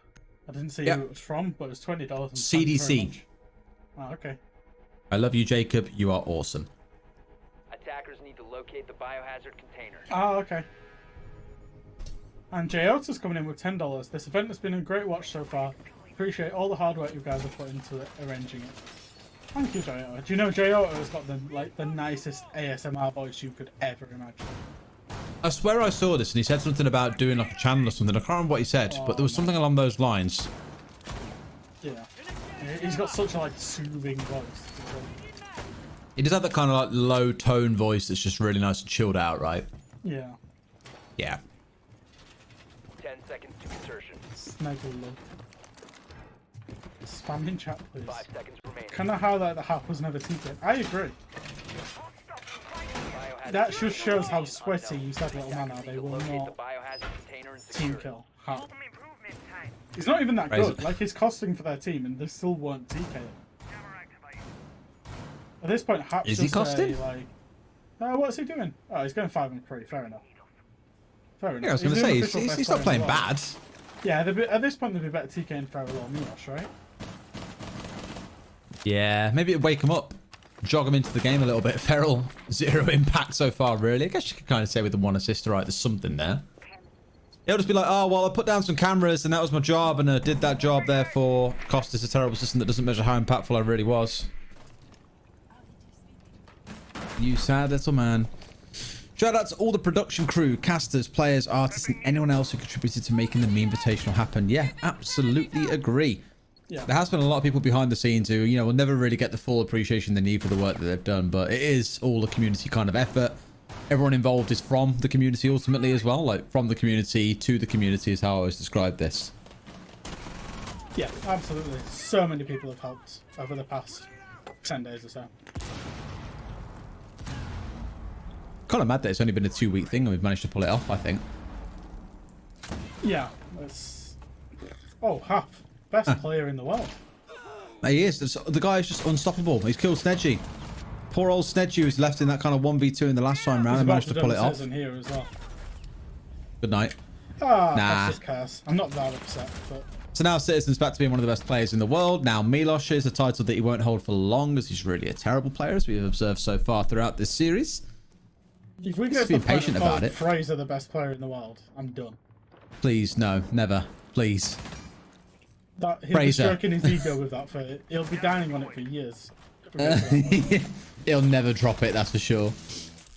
I didn't see who it was from, but it was $20. And CDC. Oh, okay. I love you, Jacob. You are awesome. Attackers need to locate the biohazard container. Oh, okay. And J-Ota's coming in with $10. This event has been a great watch so far. Appreciate all the hard work you guys have put into it, arranging it. Thank you, J-Ota. Do you know J-Ota has got the nicest ASMR voice you could ever imagine? I swear I saw this and he said something about doing like a channel or something. I can't remember what he said, but there was something along those lines. Yeah. He's got such a soothing voice. He does have that kind of like low tone voice that's just really nice and chilled out, right? Yeah. Yeah. 10 seconds to insertion. Snuggle love. Spam in chat, please. 5 seconds remaining. Kind of how the hack was never TK. I agree. Biohazard That just shows how is sweaty unknown. you said little man are. Attackers need They to will locate not the biohazard container and team secure it. kill hack. He's not even that Raise good. it. Like, he's costing for their team, and they still weren't TK. At this point, Hap's Is he just costing? what's he doing? Oh, he's going 5 and 3. Fair enough. Fair enough. Yeah, I was going to the say, unofficial best he's not player in playing the world. bad. Yeah, at this point, they'd be better TKing Farrell or Milosh, right? Yeah, maybe it'd wake him up. Jog him into the game a little bit. Feral, 0 impact so far, really. I guess you could kind of say with the 1 assist, right, there's something there. It'll just be like, oh, well, I put down some cameras and that was my job and I did that job, therefore cost is a terrible system that doesn't measure how impactful I really was. You sad little man. Shout out to all the production crew, casters, players, artists, and anyone else who contributed to making the Memevitational happen. Yeah, absolutely agree. Yeah. There has been a lot of people behind the scenes who, will never really get the full appreciation they need for the work that they've done, but it is all a community kind of effort. Everyone involved is from the community ultimately as well. Like, from the community to the community is how I always describe this. Yeah, absolutely. So many people have helped over the past 10 days or so. Kind of mad that it's only been a 2-week thing and we've managed to pull it off, I think. Yeah, it's... Oh, Hap. Best player in the world. He is. The guy is just unstoppable. He's killed Snedgy. Poor old Snedgy was left in that kind of 1v2 in the last time round He's and about managed to pull it off. Citizen here as well. Good night. Ah, Nah. that's just chaos. I'm not that upset, but... So now Citizen's back to being one of the best players in the world. Now Milosh is a title that he won't hold for long as he's really a terrible player, as we've observed so far throughout this series. If we get Just to the be point patient of about calling it. Fraser the best player in the world, I'm done. Please, no, never. Please. That he'll be Fraser. stroking his ego with that for he'll be dining on it for years. He'll never drop it, that's for sure.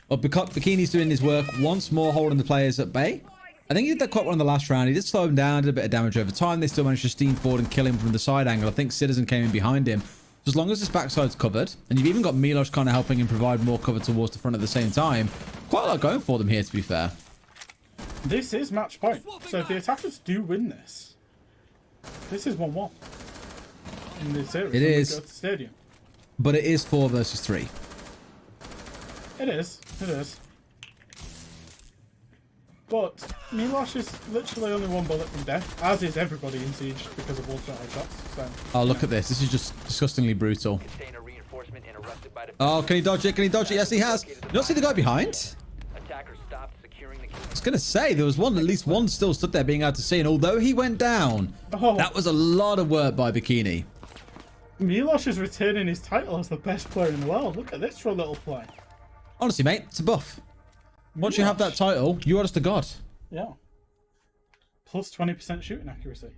Well, Bikini's doing his work once more, holding the players at bay. I think he did that quite well in the last round. He did slow him down, did a bit of damage over time. They still managed to steam forward and kill him from the side angle. I think Citizen came in behind him. So as long as his backside's covered, and you've even got Milosh kind of helping him provide more cover towards the front at the same time, quite a lot going for them here, to be fair. This is match point. So if the attackers do win this, this is 1-1 in the series. It when we is. go to the stadium. But it is 4 versus 3. It is. It is. But Milosh is literally only 1 bullet from death, as is everybody in Siege because of one-shot headshots. So, Oh, look at this. This is just disgustingly brutal. Container reinforcement interrupted by the Oh, can he dodge it? Can he dodge it? Yes, he has. You not see the guy behind? attackers stopped securing the I was going to say, there was one, at least one still stood there being able to see. And although he went down, Oh. that was a lot of work by Bikini. Milosh is retaining his title as the best player in the world. Look at this for a little play. Honestly, mate, it's a buff. Once you have that title, you are just a god. Yeah. Plus 20% shooting accuracy.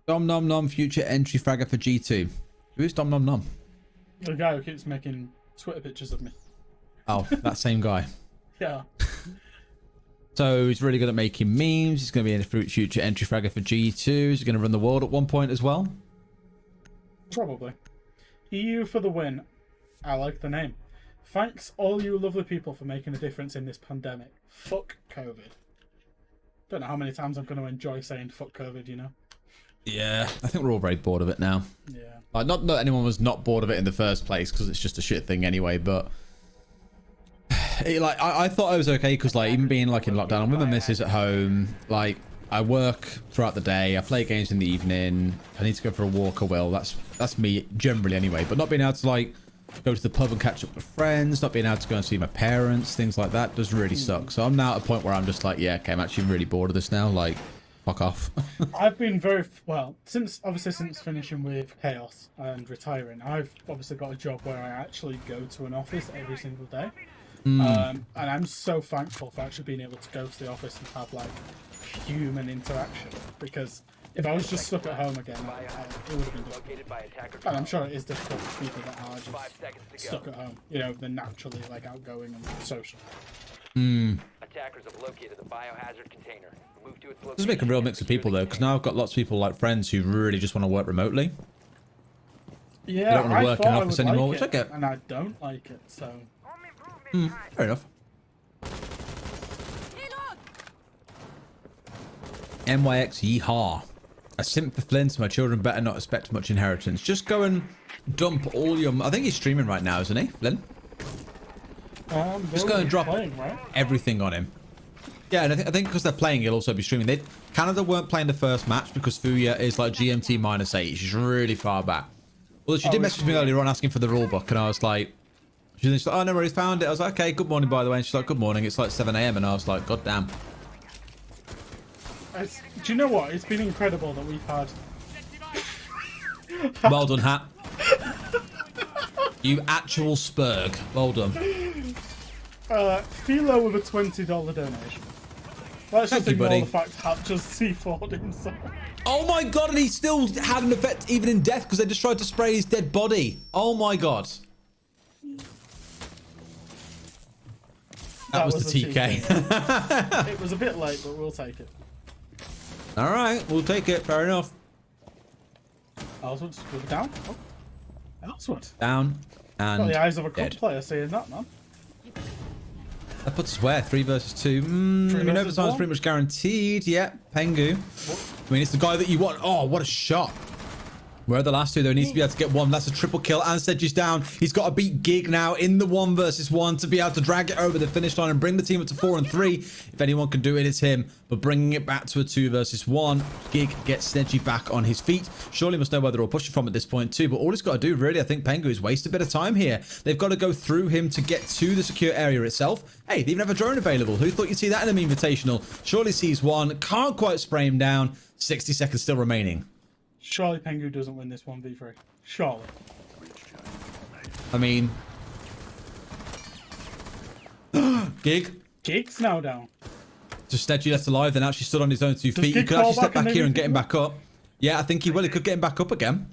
Dom Nom Nom, future entry fragger for G2. Who's Dom Nom Nom? The guy who keeps making Twitter pictures of me. Oh, that same guy. Yeah. So he's really good at making memes. He's going to be a future entry fragger for G2. He's going to run the world at one point as well. Probably. EU for the win. I like the name. Thanks all you lovely people for making a difference in this pandemic. Fuck COVID. Don't know how many times I'm going to enjoy saying fuck COVID, you know? Yeah, I think we're all very bored of it now. Yeah. Like, not that anyone was not bored of it in the first place, because it's just a shit thing anyway, but... I thought I was okay, because, like, even being, like, in lockdown, I'm with my missus at home, like, I work throughout the day, I play games in the evening, I need to go for a walk, I will. That's me, generally, anyway. But not being able to, like, go to the pub and catch up with friends, not being able to go and see my parents, things like that, does really suck. So I'm now at a point where I'm just like, yeah, okay, I'm actually really bored of this now, like... Fuck off. I've been very well since finishing with Chaos and retiring. I've obviously got a job where I actually go to an office every single day, and I'm so thankful for actually being able to go to the office and have like human interaction. Because if I was just stuck at home again, it would have been difficult. located by attacker. And I'm sure it is difficult for people that are 5 just seconds to stuck go. at home. You know, they're naturally like outgoing and social. Attackers have located the biohazard container. Move to its location. Does make a real mix of people though, because now I've got lots of people like friends who really just want to work remotely. Yeah, don't wanna I work in thought an I office would anymore, like which I it, get. and I don't like it. So Fair enough. MYX yeehaw. A simp for Flynn, so my children better not expect much inheritance. Just go and dump all your... I think he's streaming right now, isn't he, Flynn? Just go and drop everything on him. Yeah, and I think because they're playing, he'll also be streaming. Canada weren't playing the first match because Fuya is like GMT -8. She's really far back. Well, she did message me earlier on asking for the rule book, and I was like... She's like, oh, no worries, found it. I was like, okay, good morning, by the way. And she's like, good morning. It's like 7 a.m. And I was like, god damn. Do you know what? It's been incredible that we've had... Well done, Hat. You actual spurg. Well done. Philo with a $20 donation. Let's just ignore buddy. the fact Hat just C4'd himself. Oh my god, and he still had an effect even in death because they just tried to spray his dead body. Oh my god. That was the TK. It was a bit late, but we'll take it. All right, we'll take it. Fair enough. Ellswood's down. Oh. Ellswood. Down and Got the eyes of a dead. cup player seeing that, man. That puts us where? 3 versus 2. I mean, overtime's pretty much guaranteed. Yeah, Pengu. I mean, it's the guy that you want. Oh, what a shot. Where are the last two, though? He needs to be able to get one. That's a triple kill. And Sedge's down. He's got to beat Gig now in the 1 versus 1 to be able to drag it over the finish line and bring the team up to 4 and 3. If anyone can do it, it's him. But bringing it back to a 2 versus 1, Gig gets Sedge back on his feet. Surely must know where they're all pushing from at this point, too. But all he's got to do, really, I think Pengu is waste a bit of time here. They've got to go through him to get to the secure area itself. Hey, they even have a drone available. Who thought you'd see that in an Invitational? Surely sees one. Can't quite spray him down. 60 seconds still remaining. Surely Pengu doesn't win this 1v3. Surely. I mean... Gig. Gig's now down. Just Snedgy left alive, then actually stood on his own 2 feet. He Gig could call actually step back back and here and maybe get him back up. Yeah, I think he will. He could get him back up again.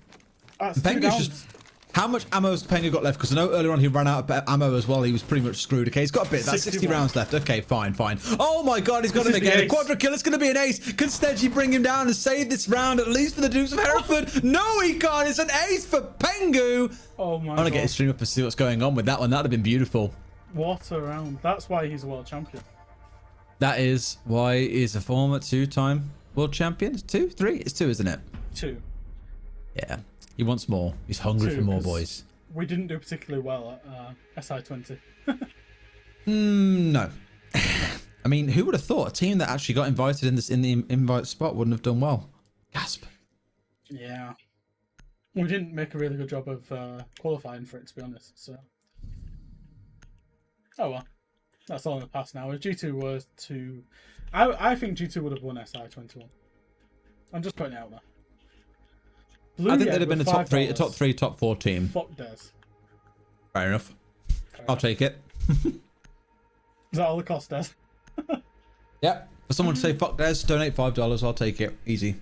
That's And 2 Pengu's downs. just... How much ammo has Pengu got left? Because I know earlier on he ran out of ammo as well. He was pretty much screwed. Okay, he's got a bit. That's 60 61. rounds left. Okay, fine, fine. Oh my god, he's got him This is the again. A ace. quadra kill. It's going to be an ace. Can Snedgy bring him down and save this round, at least for the Dukes of Hereford? No, he can't. It's an ace for Pengu. Oh my I want to get god. his stream up and see what's going on with that one. That would have been beautiful. What a round. That's why he's a world champion. That is why he's a former 2-time world champion. 2, 3? It's 2, isn't it? 2. Yeah. He wants more. He's hungry 2, for more, 'cause boys. We didn't do particularly well at SI20. No. I mean, who would have thought a team that actually got invited in the invite spot wouldn't have done well? Gasp. Yeah. We didn't make a really good job of qualifying for it, to be honest. So. Oh well. That's all in the past now. If G2 was to... I think G2 would have won SI21. I'm just putting it out there. Blue I think Yed they'd have been with a top 3, $5. top 4 team. Fuck Des. Fair enough. I'll take it. Is that all the cost, Des? Yep. For someone to say, fuck Des, donate $5, I'll take it. Easy.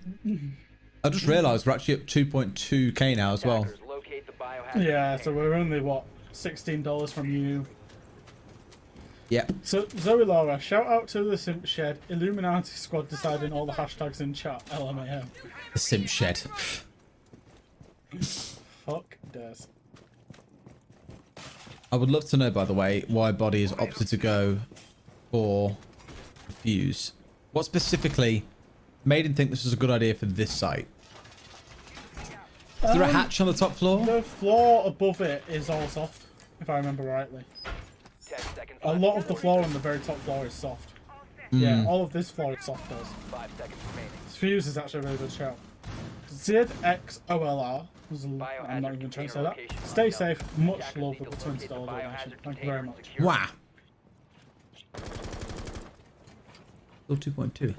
I just realised we're actually up 2.2k now as well. Attackers locate the biohazard Yeah, so container. we're only, what, $16 from you. Yep. So, Zoe Laura, shout out to the Simp Shed, Illuminati Squad deciding all the hashtags in chat, LMAO. The simp shed. Fuck Des. I would love to know, by the way, why Body has opted to go for Fuse. What specifically made him think this was a good idea for this site? Is there a hatch on the top floor? The floor above it is all soft, if I remember rightly. 10 seconds A left. lot of the floor on the very top floor is soft. Yeah, all of this floor is soft, Des. 5 seconds remaining. Fuse is actually a really good shout. ZXOLR. I'm not even trying to say that. Stay safe. Much love with the $20 donation. Thank you very much. Wow. Still 2.2.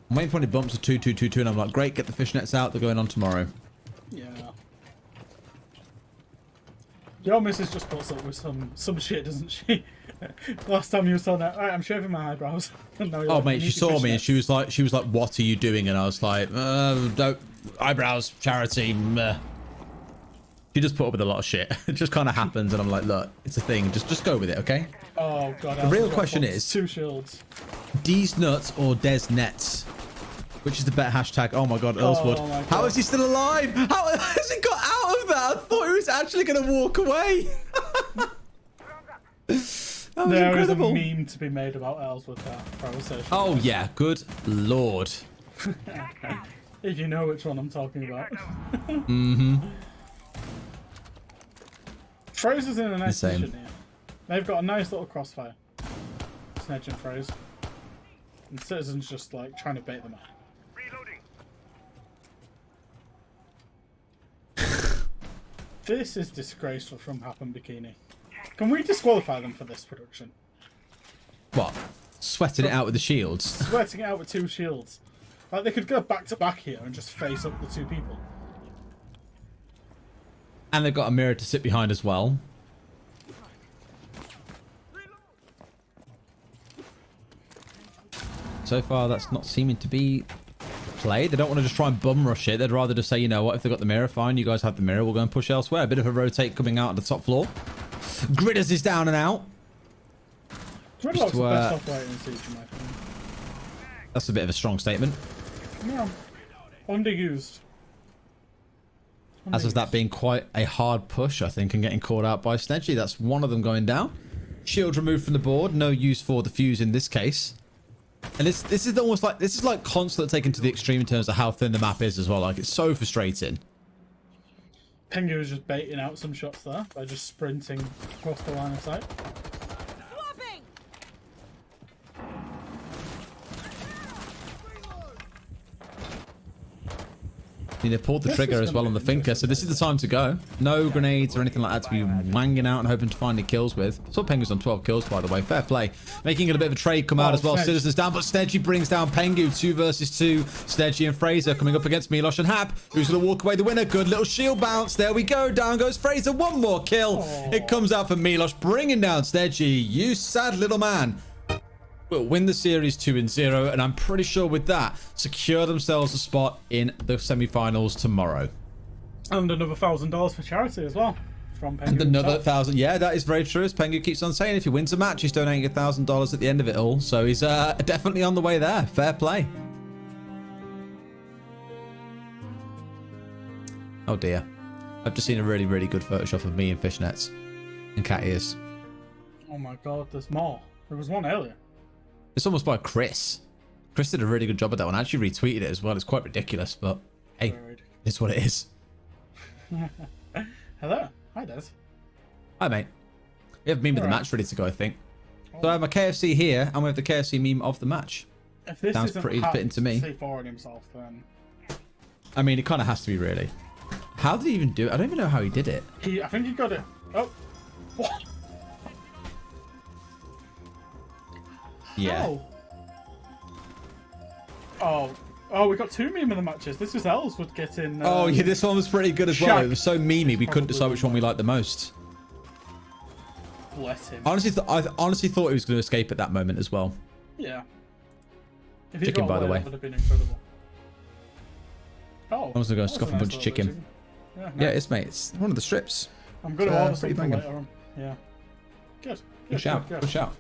I'm waiting for when it bumps to 2.222 and I'm like, great, get the fishnets out. They're going on tomorrow. Yeah. Your missus just puts up with some shit, doesn't she? Last time you were telling her, right, I'm shaving my eyebrows. Now you're Oh like, mate, "You she need saw your me and fishnets." she was like, what are you doing? And I was like, don't eyebrows charity. Meh. She just put up with a lot of shit. It just kind of happens, and I'm like, look, it's a thing. Just go with it, okay? Oh god. The real question is, 2 shields. D's nuts or Des nets? Which is the better hashtag? Oh my god, Earlswood. Oh my How God. is he still alive? How has he got out of that? I thought he was actually going to walk away. That was There is a incredible. meme to be made about Ellsworth there. Conversation. Oh yeah, good lord. If you know which one I'm talking about. Mm-hmm. Fraser's in a nice Same. position here. They've got a nice little crossfire. Snedge and Fraser. And Citizen's just like trying to bait them out. This is disgraceful from Happen Bikini. Can we disqualify them for this production? What? Sweating it out with the shields. Sweating it out with 2 shields. Like, they could go back to back here and just face up the 2 people. And they've got a mirror to sit behind as well. So far, that's not seeming to be play. They don't want to just try and bum rush it. They'd rather just say, you know what, if they've got the mirror, fine, you guys have the mirror, we'll go and push elsewhere. A bit of a rotate coming out of the top floor. Gritters is down and out. Gridlock's the best operator in Siege, in my opinion. That's a bit of a strong statement. Yeah. Underused. As is that being quite a hard push, I think, and getting caught out by Snedgy. That's one of them going down. Shield removed from the board. No use for the fuse in this case. And this is almost like, this is like constant taken to the extreme in terms of how thin the map is as well. Like, it's so frustrating. Pengu was just baiting out some shots there by just sprinting across the line of sight. They pulled the trigger as well on the Finker, so this is the time to go. No grenades or anything like that to be wanging out and hoping to find any kills with. So Pengu's on 12 kills, by the way. Fair play. Making it a bit of a trade come out as well. Citizens down, but Snedgy brings down Pengu. 2 versus 2. Snedgy and Fraser coming up against Milosh and Hap. Who's going to walk away the winner? Good little shield bounce. There we go. Down goes Fraser. One more kill. It comes out for Milosh, bringing down Snedgy. You sad little man. Will win the series 2-0, and I'm pretty sure with that, secure themselves a spot in the semi-finals tomorrow. And another $1,000 for charity as well. From Pengu. And another himself. 1,000. Yeah, that is very true. As Pengu keeps on saying, if he wins a match, he's donating $1,000 at the end of it all. So he's definitely on the way there. Fair play. Oh dear. I've just seen a really, really good Photoshop of me in fishnets and cat ears. Oh my god, there's more. There was one earlier. It's almost by Chris. Chris did a really good job at that one. I actually retweeted it as well. It's quite ridiculous, but hey, it's what it is. Hello. Hi, Des. Hi, mate. We have a meme of the match ready to go, I think. So I have my KFC here, and we have the KFC meme of the match. If this Sounds isn't pretty Hap fitting to me. C4ing himself, then I mean, it kind of has to be, really. How did he even do it? I don't even know how he did it. I think he got it. Oh. What? Yeah. Oh, we got 2 meme of the matches. This is Ellsworth getting. Oh, yeah, this one was pretty good as well. Shaq. It was so memey, we couldn't decide which one we liked the most. Bless him. I honestly thought he was going to escape at that moment as well. Yeah. If he Chicken, got by the away, way. that would have been incredible. Oh. I was going to go that scuff a nice bunch of little chicken. Yeah, Yeah, nice. it's, mate. It's one of the strips. I'm going to It's, order pretty something banging. later on. Yeah. Good. Good shout. Good shout.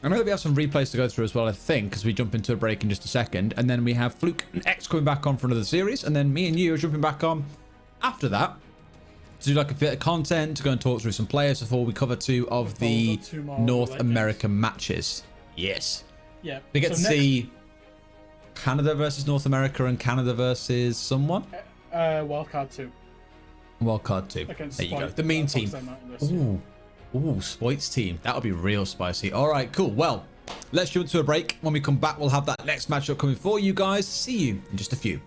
I know that we have some replays to go through as well, I think, because we jump into a break in just a second. And then we have Fluke and X coming back on for another series. And then me and you are jumping back on after that to do like a bit of content, to go and talk through some players before we cover 2 of the got 2 more North late American matches. Yes. Yeah. We get so to see Canada versus North America and Canada versus someone. Wildcard 2. Wildcard 2. Against There you go. Spike. The mean That's team. what I'm saying, Ooh, Spoit's team. That'll be real spicy. All right, cool. Well, let's jump to a break. When we come back, we'll have that next matchup coming for you guys. See you in just a few.